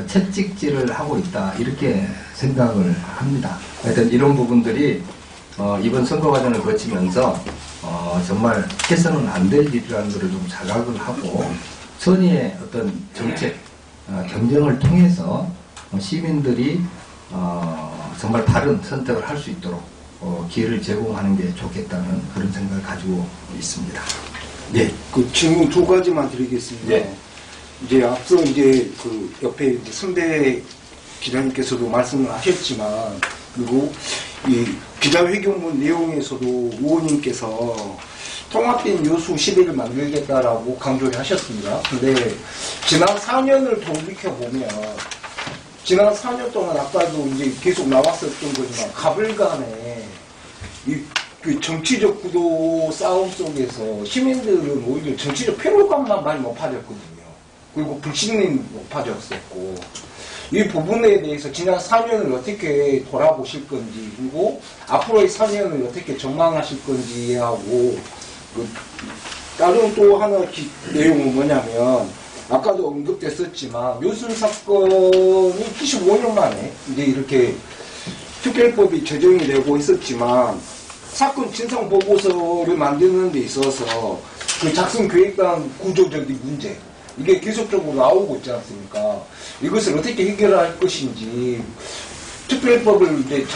S1: 채찍질을 하고 있다. 이렇게 생각을 합니다. 하여튼 이런 부분들이 이번 선거 과정을 거치면서 정말 해서는 안 될 일이라는 것을 좀 자각을 하고 선의의 어떤 정책, 경쟁을 통해서 시민들이 정말 바른 선택을 할 수 있도록 기회를 제공하는 게 좋겠다는 그런 생각을 가지고 있습니다. 네.
S4: 그 질문 2가지만 드리겠습니다.
S1: 네.
S4: 이제 앞서 이제 그 옆에 이제 선배 기자님께서도 말씀을 하셨지만 그리고 이 기자회견문 내용에서도 의원님께서 통합된 여수 시대를 만들겠다라고 강조를 하셨습니다. 근데 지난 4년을 돌이켜보면 지난 4년 동안 아까도 이제 계속 나왔었던 거지만 가불간에 그 정치적 구도 싸움 속에서 시민들은 오히려 정치적 패로감만 많이 못 받았거든요. 그리고 불신이 높아졌었고 이 부분에 대해서 지난 4년을 어떻게 돌아보실 건지 그리고 앞으로의 4년을 어떻게 전망하실 건지 하고 다른 또 하나 내용은 뭐냐면 아까도 언급됐었지만 여수 사건이 25년 만에 이제 이렇게 특별법이 제정이 되고 있었지만 사건 진상 보고서를 만드는 데 있어서 그 작성 계획단 구조적인 문제 이게 계속적으로 나오고 있지 않습니까? 이것을 어떻게 해결할 것인지 특별법을 이제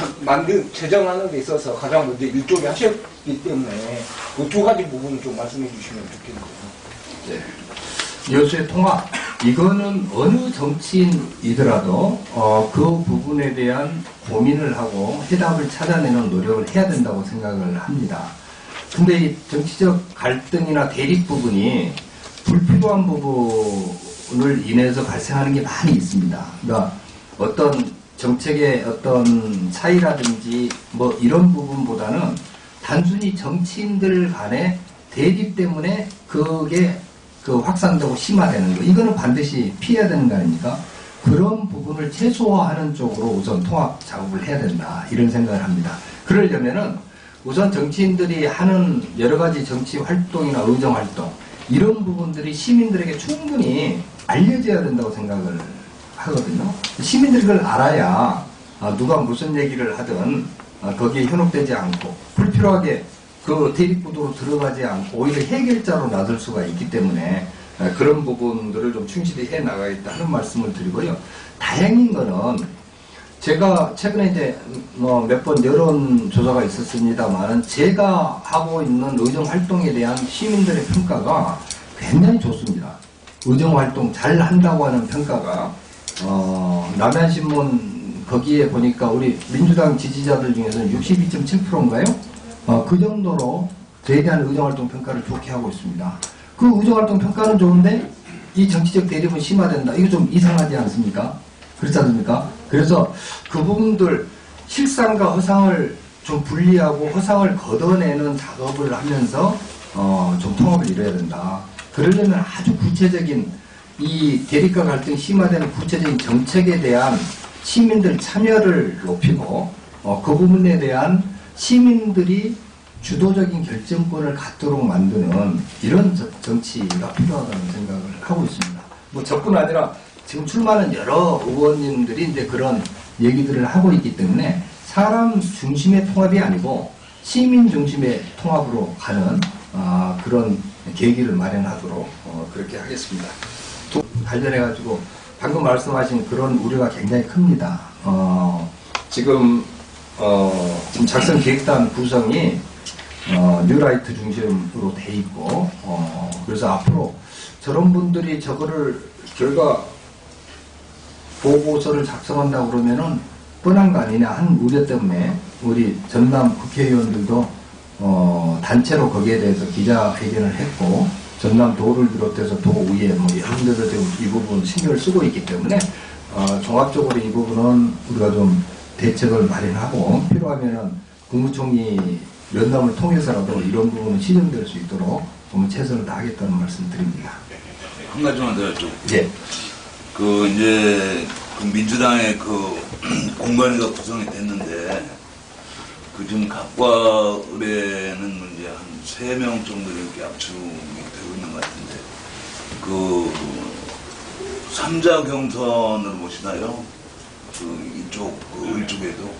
S4: 제정하는 데 있어서 가장 먼저 일조를 하셨기 때문에 그 2가지 부분을 좀 말씀해 주시면 좋겠네요.
S1: 네. 여수의 통합 이거는 어느 정치인이더라도 그 부분에 대한 고민을 하고 해답을 찾아내는 노력을 해야 된다고 생각을 합니다. 근데 이 정치적 갈등이나 대립 부분이 불필요한 부분을 인해서 발생하는 게 많이 있습니다. 그러니까 어떤 정책의 어떤 차이라든지 뭐 이런 부분보다는 단순히 정치인들 간의 대립 때문에 그게 확산되고 심화되는 거. 이거는 반드시 피해야 되는 거 아닙니까? 그런 부분을 최소화하는 쪽으로 우선 통합 작업을 해야 된다 이런 생각을 합니다. 그러려면은 우선 정치인들이 하는 여러 가지 정치 활동이나 의정 활동 이런 부분들이 시민들에게 충분히 알려져야 된다고 생각을 하거든요. 시민들이 그걸 알아야 누가 무슨 얘기를 하든 거기에 현혹되지 않고 불필요하게 그 대립구도로 들어가지 않고 오히려 해결자로 나설 수가 있기 때문에 그런 부분들을 좀 충실히 해 나가겠다 하는 말씀을 드리고요. 다행인 거는 제가 최근에 이제 몇 번 여론조사가 있었습니다만 제가 하고 있는 의정활동에 대한 시민들의 평가가 굉장히 좋습니다. 의정활동 잘 한다고 하는 평가가 남한신문 거기에 보니까 우리 민주당 지지자들 중에서는 62.7%인가요? 그 정도로 저에 대한 의정활동 평가를 좋게 하고 있습니다. 그 의정활동 평가는 좋은데 이 정치적 대립은 심화된다. 이거 좀 이상하지 않습니까? 그렇지 않습니까? 그래서 그 부분들 실상과 허상을 좀 분리하고 허상을 걷어내는 작업을 하면서 좀 통합을 이뤄야 된다. 그러려면 아주 구체적인 이 대립과 갈등이 심화되는 구체적인 정책에 대한 시민들 참여를 높이고 그 부분에 대한 시민들이 주도적인 결정권을 갖도록 만드는 이런 정치가 필요하다는 생각을 하고 있습니다. 뭐 저뿐 아니라 지금 출마하는 여러 의원님들이 이제 그런 얘기들을 하고 있기 때문에 사람 중심의 통합이 아니고 시민 중심의 통합으로 가는 그런 계기를 마련하도록 그렇게 하겠습니다. 관련해가지고 방금 말씀하신 그런 우려가 굉장히 큽니다. 지금 작성 기획단 구성이 뉴라이트 중심으로 돼 있고 그래서 앞으로 저런 분들이 저거를 결과 보고서를 작성한다고 그러면은 뻔한 거 아니냐 하는 우려 때문에 우리 전남 국회의원들도 단체로 거기에 대해서 기자회견을 했고 전남도를 비롯해서 도의회 뭐 여러 군데서 지금 이 부분 신경을 쓰고 있기 때문에 종합적으로 이 부분은 우리가 좀 대책을 마련하고 필요하면은 국무총리 면담을 통해서라도 이런 부분은 시정될 수 있도록 보면 최선을 다하겠다는 말씀 드립니다.
S8: 한 가지만 더 여쭤볼게요.
S1: 예.
S8: 그 이제 그 민주당의 그 공관위가 구성이 됐는데 그 지금 각과 의뢰는 이제 한 3명 정도 이렇게 압축이 되고 있는 것 같은데 그 3자 경선을 모시나요? 그 이쪽 그 이쪽에도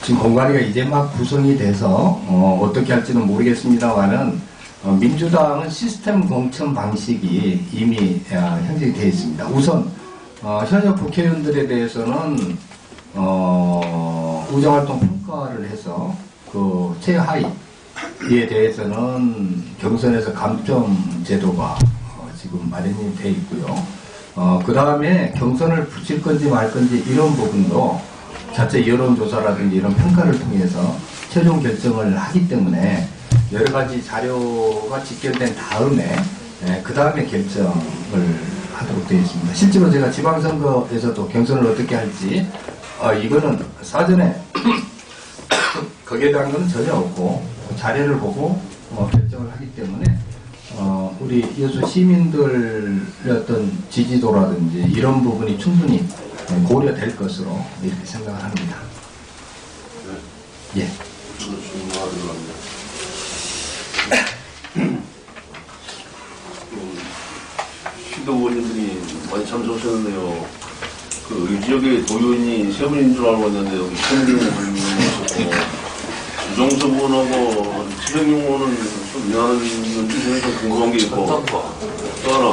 S1: 지금 공관위가 이제 막 구성이 돼서 어떻게 할지는 모르겠습니다만은 민주당은 시스템 공천 방식이 이미 형성이 되어 있습니다. 우선 현역 국회의원들에 대해서는 의정활동 평가를 해서 그 최하위에 대해서는 경선에서 감점 제도가 지금 마련이 되어 있고요. 그 다음에 경선을 붙일 건지 말 건지 이런 부분도 자체 여론조사라든지 이런 평가를 통해서 최종 결정을 하기 때문에 여러 가지 자료가 집계된 다음에 그 다음에 결정을 하도록 되어 있습니다. 실제로 제가 지방선거에서도 경선을 어떻게 할지 이거는 사전에 거기에 대한 건 전혀 없고 자료를 보고 결정을 하기 때문에 우리 여수 시민들의 어떤 지지도라든지 이런 부분이 충분히 고려될 것으로 이렇게 생각을 합니다. 예.
S9: 시도 의원님들이 많이 참석하셨는데요. 그 의지역의 도의원이 3분인 줄 알고 있는데 여기 최민경 의원님이 있었고 주정수 의원하고 최민경 의원은 좀 미안한 건지 좀 궁금한 게 있고 또 하나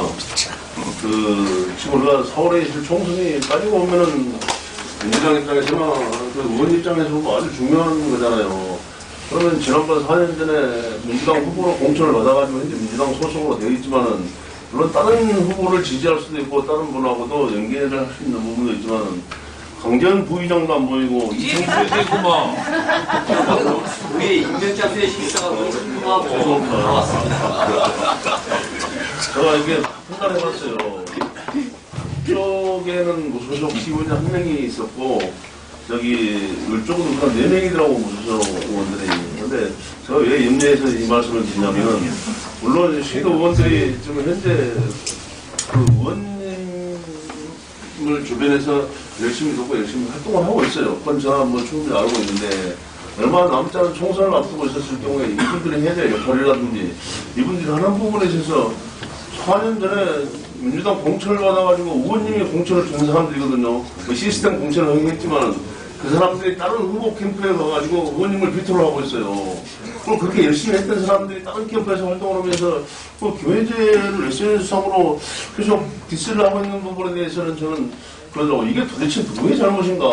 S9: 그 지금 우리가 4월에 있을 총선이 따지고 보면은 민주당 입장에서는 그 의원 입장에서 아주 중요한 거잖아요. 그러면 지난번 4년 전에 민주당 후보로 공천을 받아가지고 이제 민주당 소속으로 되어 있지만은 물론 다른 후보를 지지할 수도 있고 다른 분하고도 연계를 할 수 있는 부분도 있지만 강재현 부의장도 안 보이고 이청재 대구만
S2: 그게 임명장수의 실사가 궁금하고 나왔습니다.
S9: 제가 이게 판단해봤어요. 이쪽에는 무소속 시의원이 1명이 있었고 저기 이쪽은 우리가 4명이더라고 무소속 의원들이. 근데 제가 왜 염려해서 이 말씀을 드리냐면 물론 시도 의원들이 지금 현재 그 의원님 말씀을 주변에서 열심히 듣고 열심히 활동을 하고 있어요. 그건 제가 뭐 충분히 알고 있는데 얼마 남지 않은 총선을 앞두고 있었을 경우에 이분들이 해야 될 역할이라든지 이분들이 하는 부분에 있어서 4년 전에 민주당 공천을 받아가지고 의원님이 공천을 준 사람들이거든요. 그 시스템 공천을 허용했지만 그 사람들이 다른 후보 캠프에 가가지고 의원님을 비토를 하고 있어요. 그럼 그렇게 열심히 했던 사람들이 다른 캠프에서 활동을 하면서 그 교회제를 SNS상으로 계속 디스를 하고 있는 부분에 대해서는 저는 그러더라고요. 이게 도대체 누구의 잘못인가?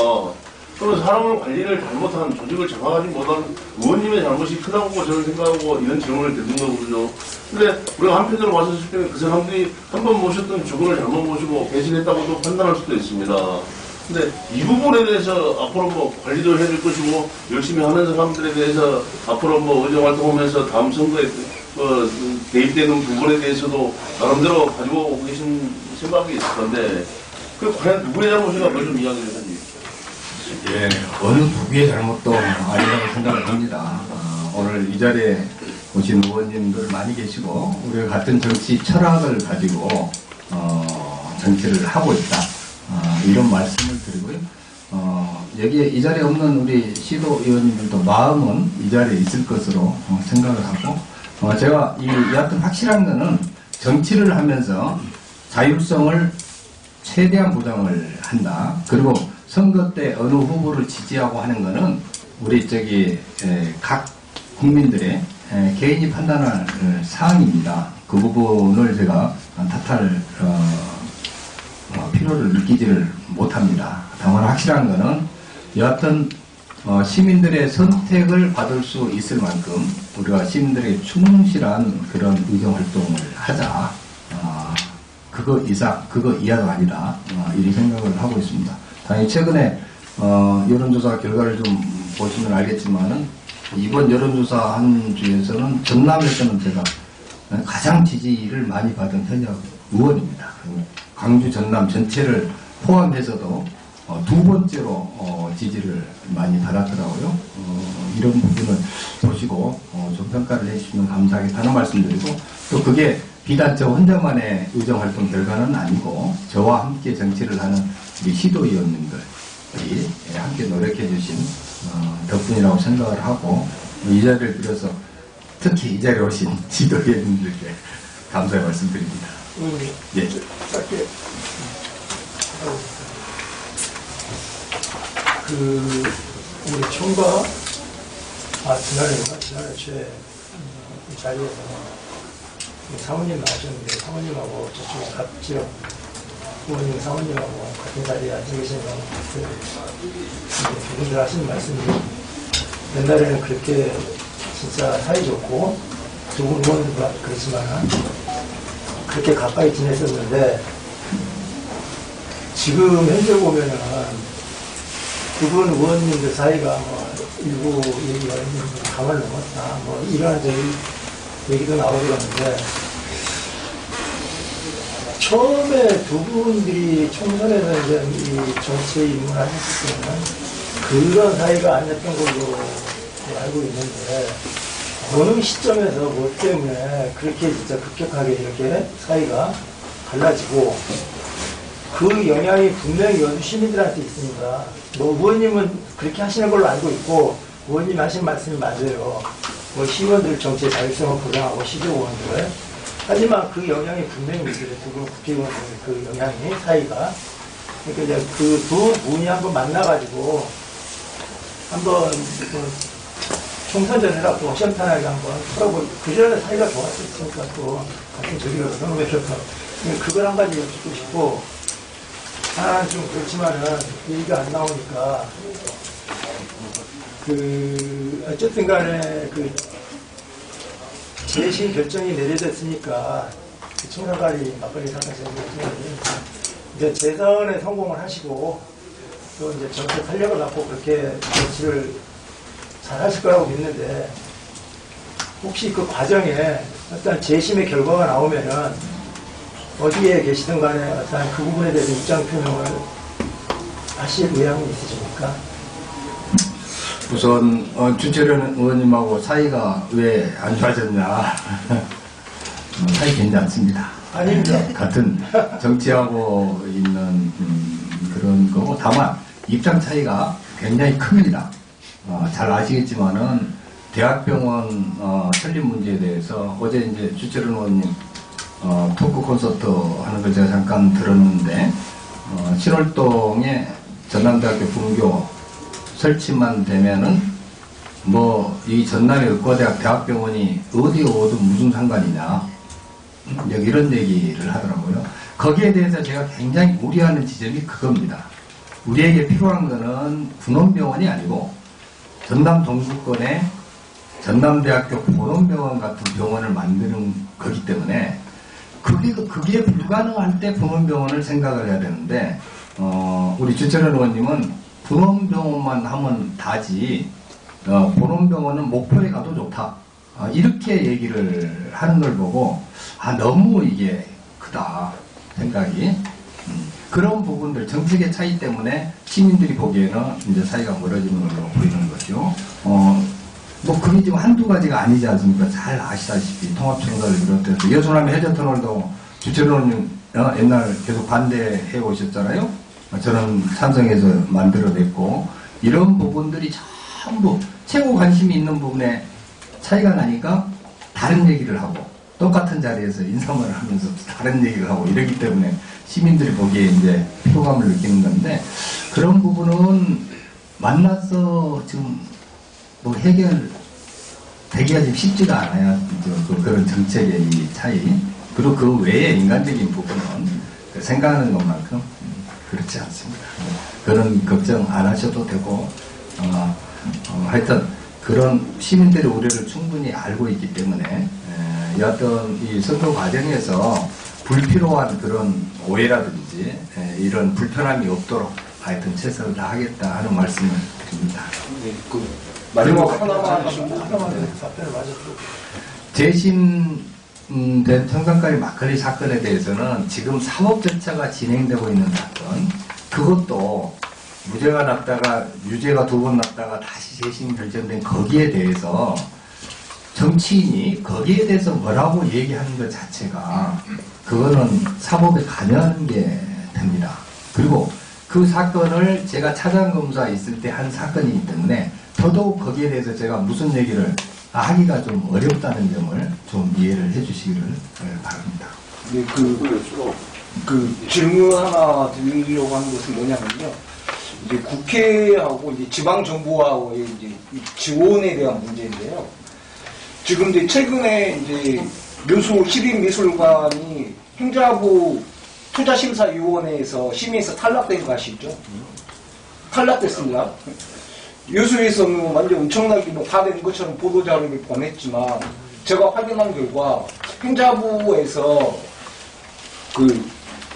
S9: 또는 사람을 관리를 잘못한, 조직을 장악하지 못한 의원님의 잘못이 크다고 저는 생각하고 이런 질문을 드린 거거든요. 근데 우리가 한편으로 봤을 때는 그 사람들이 한 번 모셨던 주군을 잘못 모시고 배신했다고도 판단할 수도 있습니다. 근데 이 부분에 대해서 앞으로 뭐 관리도 해야 될 것이고 열심히 하는 사람들에 대해서 앞으로 뭐 의정활동하면서 다음 선거에 대입되는 부분에 대해서도 나름대로 가지고 계신 생각이 있을 건데 그 과연 누구의 잘못인가 그걸 좀 이야기를 해주십시오.
S1: 예, 어느 누구의 잘못도 아니라고 생각을 합니다. 오늘 이 자리에 오신 의원님들 많이 계시고 우리가 같은 정치 철학을 가지고 정치를 하고 있다. 이런 말씀을 드리고요. 여기에 이 자리에 없는 우리 시도 의원님들도 마음은 이 자리에 있을 것으로 생각을 하고 제가 여하튼 확실한 거는 정치를 하면서 자율성을 최대한 보장을 한다. 그리고 선거 때 어느 후보를 지지하고 하는 거는 우리 각 국민들의 개인이 판단할 사항입니다. 그 부분을 제가 탓할 필요를 느끼지를 못합니다. 다만 확실한 거는 여하튼 시민들의 선택을 받을 수 있을 만큼 우리가 시민들에게 충실한 그런 의정활동을 하자. 그거 이상, 그거 이하가 아니라 이렇게 생각을 하고 있습니다. 당연히 최근에 여론조사 결과를 좀 보시면 알겠지만은 이번 여론조사 한 주에서는 전남에서는 제가 가장 지지를 많이 받은 현역 의원입니다. 광주 전남 전체를 포함해서도 두 번째로 지지를 많이 받았더라고요. 이런 부분을 보시고 좀 평가를 해주시면 감사하겠다는 말씀드리고 또 그게 비단 저 혼자만의 의정활동 결과는 아니고 저와 함께 정치를 하는 우리 시도위원님들이 함께 노력해 주신 덕분이라고 생각을 하고 이 자리를 빌어서 특히 이 자리에 오신 시도위원님들께 감사의 말씀드립니다. 예.
S6: 짧게 우리 총각 지난해 초에 이 자리에서 사모님 나오셨는데 사모님하고 저쪽에 같이 부모님 사모님하고 같은 자리에 앉아 계시는 그분들 하시는 말씀이 옛날에는 그렇게 진짜 사이좋고 두 분 의원들과 그렇지만 그렇게 가까이 지냈었는데 지금 현재 보면은 두 분 의원님들 사이가 뭐 일부 얘기가 있는데 가만을 넘었다 뭐 이런 얘기도 나오고 그러는데 처음에 두 분들이 총선에서 이제 이 정치에 입문하셨을 때는 그런 사이가 아니었던 걸로 알고 있는데 어느 시점에서 뭐 때문에 그렇게 진짜 급격하게 이렇게 사이가 갈라지고 그 영향이 분명히 여주 시민들한테 있습니다. 뭐 의원님은 그렇게 하시는 걸로 알고 있고 의원님 하신 말씀이 맞아요. 뭐 시의원들 정치의 자율성을 보장하고 시도의원들 하지만 그 영향이 분명히 있어요. 두 국회의원들 그 영향이 사이가 그러니까 이제 그 두 분이 한번 만나가지고 한번 총선 전이라 또 시험탄하게 한번 풀어보고 그전에 사이가 좋았으니까 또 같은 저기로 선거에서서 그걸 한 가지 여쭙고 싶고 하나는 좀 그렇지만은 얘기가 안 나오니까 어쨌든 간에 재심 결정이 내려졌으니까 총사관이 막걸리 사건에서 이제 재선에 성공을 하시고 또 이제 정치 탄력을 갖고 그렇게 정치를 잘 하실 거라고 믿는데 혹시 그 과정에 어떤 재심의 결과가 나오면은 어디에 계시든 간에 어떤 그 부분에 대해서 입장 표명을 하실 의향이 있으십니까?
S1: 우선 주철현 의원님하고 사이가 왜 안 좋아졌냐 사이 괜찮습니다.
S6: 아닙니다.
S1: 같은 정치하고 있는 그런 거고, 다만 입장 차이가 굉장히 큽니다. 잘 아시겠지만은 대학병원 설립 문제에 대해서 어제 이제 주철은 의원님 토크 콘서트 하는 걸 제가 잠깐 들었는데, 신월동에 전남대학교 분교 설치만 되면은 이 전남의 의과대학 대학병원이 어디 오든 무슨 상관이냐, 여기 이런 얘기를 하더라고요. 거기에 대해서 제가 굉장히 우려하는 지점이 그겁니다. 우리에게 필요한 거는 군원병원이 아니고 전남 동부권에 전남대학교 본원병원 같은 병원을 만드는 거기 때문에 그게 불가능할 때 본원병원을 생각을 해야 되는데, 우리 주철현 의원님은 본원병원만 하면 다지 본원병원은 목표에 가도 좋다, 이렇게 얘기를 하는 걸 보고 너무 이게 크다 생각이. 그런 부분들, 정책의 차이 때문에 시민들이 보기에는 이제 사이가 멀어지는 걸로 보이는 거죠. 그게 지금 한두 가지가 아니지 않습니까? 잘 아시다시피 통합청사를 비롯해서 여수남의 해저터널도 주철원님 옛날 계속 반대해 오셨잖아요. 저는 찬성해서 만들어냈고, 이런 부분들이 전부 최고 관심이 있는 부분에 차이가 나니까 다른 얘기를 하고, 똑같은 자리에서 인사말을 하면서 다른 얘기를 하고 이러기 때문에 시민들이 보기에 이제 피로감을 느끼는 건데, 그런 부분은 만나서 지금 해결되기가 지금 쉽지가 않아요. 그런 정책의 이 차이. 그리고 그 외에 인간적인 부분은 생각하는 것만큼 그렇지 않습니다. 그런 걱정 안 하셔도 되고, 하여튼 그런 시민들의 우려를 충분히 알고 있기 때문에, 여하튼 이 선거 과정에서 불필요한 그런 오해라든지 이런 불편함이 없도록 하여튼 최선을 다하겠다 하는 말씀을 드립니다.
S4: 마지막 하나만
S1: 재심된 청산가리 막걸리 사건에 대해서는 지금 사법 절차가 진행되고 있는 사건, 그것도 무죄가 났다가 유죄가 2번 났다가 다시 재심 결정된 거기에 대해서 정치인이 거기에 대해서 뭐라고 얘기하는 것 자체가 그거는 사법에 관여하는 게 됩니다. 그리고 그 사건을 제가 차장검사 있을 때 한 사건이기 때문에 더더욱 거기에 대해서 제가 무슨 얘기를 하기가 좀 어렵다는 점을 좀 이해를 해주시기를 바랍니다.
S4: 네, 그 질문 하나 드리려고 하는 것은 뭐냐면요. 이제 국회하고 이제 지방정부하고의 이제 지원에 대한 문제인데요. 지금 이제 최근에 이제 여수 시립미술관이 행자부 투자심사위원회에서 심의에서 탈락된 거 아시죠? 탈락됐습니다. 여수에서는 완전 엄청나게 다 된 것처럼 보도자료를 보냈지만, 제가 확인한 결과 행자부에서 그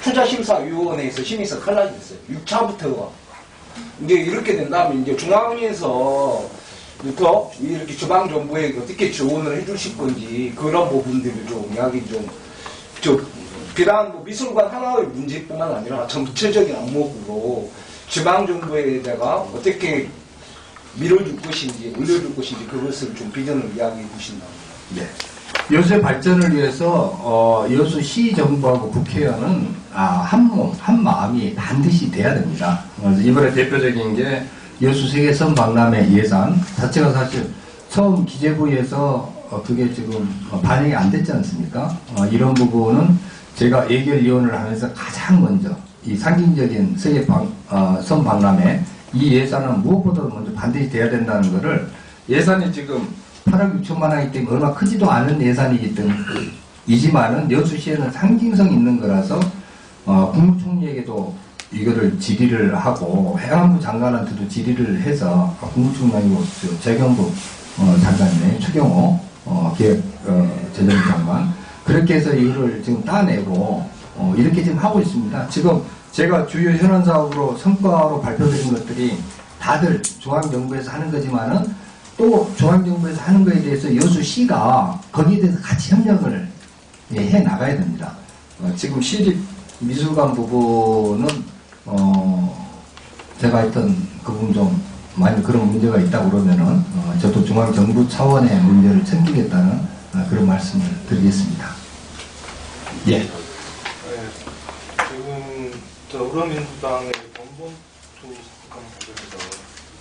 S4: 투자심사위원회에서 심의에서 탈락이 됐어요. 6차부터가. 이제 이렇게 된다면 이제 중앙에서부터 이렇게 지방정부에 어떻게 지원을 해주실 건지, 그런 부분들을 좀 이야기 비단 미술관 하나의 문제뿐만 아니라 전체적인 안목으로 지방정부에다가 어떻게 밀어줄 것인지, 올려줄 것인지, 그것을 좀 비전을 이야기해 주신다면.
S1: 네. 여수의 발전을 위해서 여수시 정부하고 국회의원은 한몸 한마음이 반드시 돼야 됩니다. 이번에 대표적인 게 여수 세계선 박람회 예산 자체가 사실 처음 기재부에서 그게 지금 반영이 안 됐지 않습니까? 이런 부분은 제가 예결위원을 하면서 가장 먼저 이 상징적인 세계선 박람회 이 예산은 무엇보다도 먼저 반드시 돼야 된다는 것을, 예산이 지금 8억 6천만 원이기 때문에 얼마 크지도 않은 예산이기 때문이지만은 여수시에는 상징성 있는 거라서 국무총리에게도 이거를 질의를 하고 해양부 장관한테도 질의를 해서 국무총리고 재경부 장관이네, 추경호 기획재정장관, 그렇게 해서 이거를 지금 따내고 이렇게 지금 하고 있습니다. 지금 제가 주요 현안 사업으로 성과로 발표드린 것들이 다들 중앙정부에서 하는 거지만은 또 중앙정부에서 하는 거에 대해서 여수시가 거기에 대해서 같이 협력을 해 나가야 됩니다. 지금 시립미술관 부분은 제가 하여튼 그 부분 좀 많이 그런 문제가 있다고 그러면은 저도 중앙정부 차원의 문제를 챙기겠다는 그런 말씀을 드리겠습니다. 예.
S3: 지금 더불어민주당의
S4: 도봉투 사건 관련해서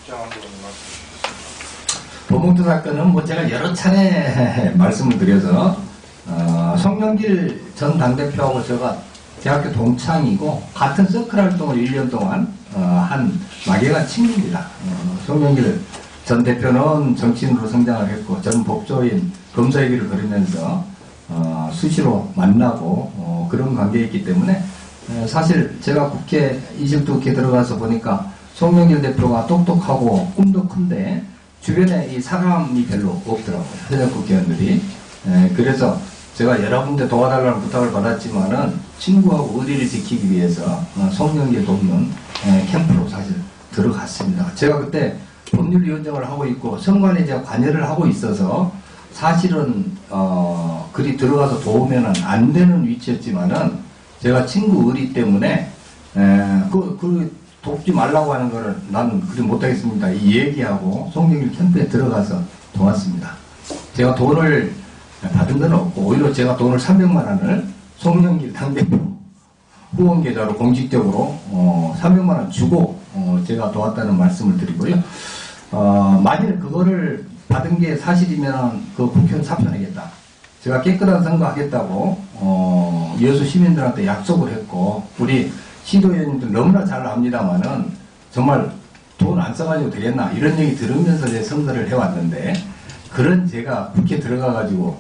S4: 입장 한번 말씀해 주시겠습니다.
S1: 도봉투 사건은 뭐 제가 여러 차례 말씀을 드려서 송영길 전 당대표하고 제가 대학교 동창이고 같은 서클 활동을 1년 동안 한 막연한 친구입니다. 송영길 전 대표는 정치인으로 성장을 했고 저는 법조인 검사의 길을 걸으면서 수시로 만나고 그런 관계였기 때문에 사실 제가 국회 20대 국회 들어가서 보니까 송영길 대표가 똑똑하고 꿈도 큰데 주변에 이 사람이 별로 없더라고요. 현역 국회의원들이. 그래서 제가 여러 군데 도와달라는 부탁을 받았지만은 친구하고 의리를 지키기 위해서 송영길 돕는 캠프로 사실 들어갔습니다. 제가 그때 법률위원장을 하고 있고 선관위에 제가 관여를 하고 있어서 사실은 그리 들어가서 도우면 안 되는 위치였지만은 제가 친구 의리 때문에 그 돕지 말라고 하는 거를 나는 그리 못하겠습니다. 이 얘기하고 송영길 캠프에 들어가서 도왔습니다. 제가 돈을 받은 건 없고 오히려 제가 돈을 300만 원을 송영길 당대표 후원 계좌로 공식적으로 300만 원 주고 제가 도왔다는 말씀을 드리고요. 만일 그거를 받은 게 사실이면 그 국회의원 사표내겠다. 제가 깨끗한 선거 하겠다고 여수 시민들한테 약속을 했고 우리 시도의원님들 너무나 잘 압니다만은 정말 돈 안 써가지고 되겠나 이런 얘기 들으면서 제 선거를 해왔는데 그런 제가 국회 들어가가지고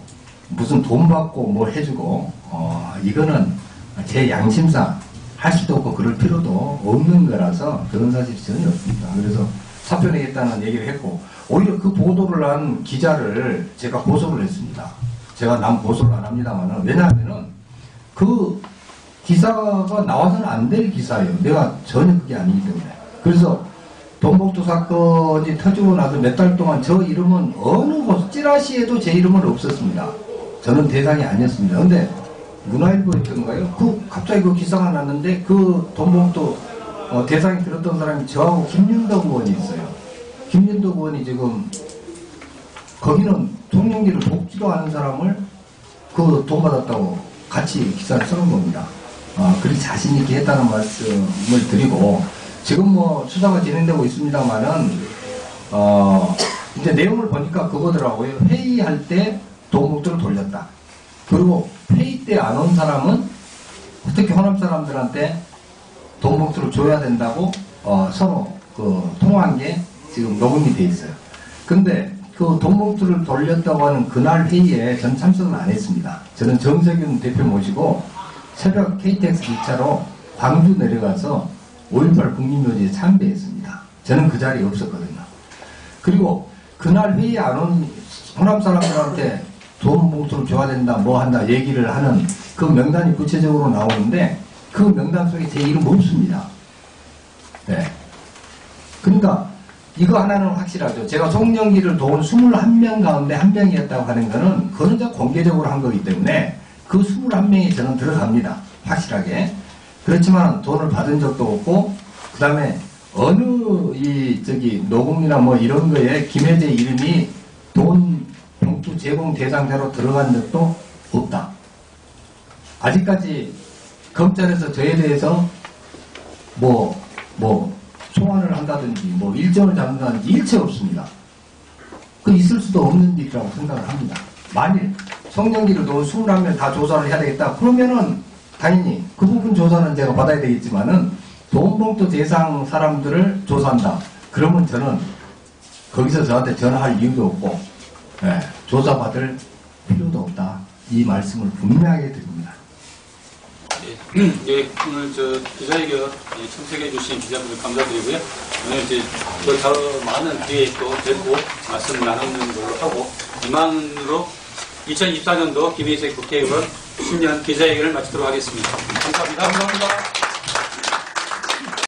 S1: 무슨 돈 받고 뭐 해주고 이거는 제 양심상 할 수도 없고 그럴 필요도 없는 거라서 그런 사실이 전혀 없습니다. 그래서 사표 내겠다는 얘기를 했고 오히려 그 보도를 한 기자를 제가 고소를 했습니다. 제가 남 고소를 안 합니다만은 왜냐하면은 그 기사가 나와서는 안 될 기사예요. 내가 전혀 그게 아니기 때문에. 그래서 돈봉투 사건이 터지고 나서 몇 달 동안 저 이름은 어느 곳 찌라시에도 제 이름은 없었습니다. 저는 대상이 아니었습니다. 근데 문화일보였던가요? 갑자기 그 기사가 났는데 그 돈봉투 대상이 들었던 사람이 저하고 김윤덕 의원이 있어요. 김윤덕 의원이 지금 거기는 송영길을 돕지도 않은 사람을 그 돈 받았다고 같이 기사를 써놓은 겁니다. 그리 자신 있게 했다는 말씀을 드리고 지금 뭐 수사가 진행되고 있습니다만은 이제 내용을 보니까 그거더라고요. 회의할 때 돈봉투를 돌렸다. 그리고 회의 때 안 온 사람은 특히 호남 사람들한테 돈봉투를 줘야 된다고 서로 통화한 게 지금 녹음이 돼 있어요. 근데 그 돈봉투를 돌렸다고 하는 그날 회의에 전 참석은 안 했습니다. 저는 정세균 대표 모시고 새벽 KTX 기차로 광주 내려가서 5.18 국민묘지에 참배했습니다. 저는 그 자리에 없었거든요. 그리고 그날 회의에 안 온 호남 사람들한테 돈봉투를 줘야 된다, 뭐 한다 얘기를 하는 그 명단이 구체적으로 나오는데 그 명단 속에 제 이름 없습니다. 네. 그러니까 이거 하나는 확실하죠. 제가 송영길을 도운 21명 가운데 한 명이었다고 하는 거는 그건 이제 공개적으로 한 거기 때문에 그 21명이 저는 들어갑니다. 확실하게. 그렇지만 돈을 받은 적도 없고 그 다음에 어느 녹음이나 뭐 이런 거에 김혜재 이름이 돈 봉투 제공 대상자로 들어간 적도 없다. 아직까지 검찰에서 저에 대해서 소환을 한다든지 일정을 잡는다든지 일체 없습니다. 그 있을 수도 없는 일이라고 생각을 합니다. 만일 송영길을 도운 21명 다 조사를 해야 되겠다. 그러면은 당연히 그 부분 조사는 제가 받아야 되겠지만은 돈봉투 대상 사람들을 조사한다. 그러면 저는 거기서 저한테 전화할 이유도 없고 조사받을 필요도 없다. 이 말씀을 분명하게 드립니다.
S10: 예, 오늘 기자회견 참석해 주신 기자분들 감사드리고요. 오늘 이제 더 많은 기회에 또 뵙고 말씀 나누는 걸로 하고 이만으로 2024년도 김혜재 국회의원 신년 기자회견을 마치도록 하겠습니다. 감사합니다.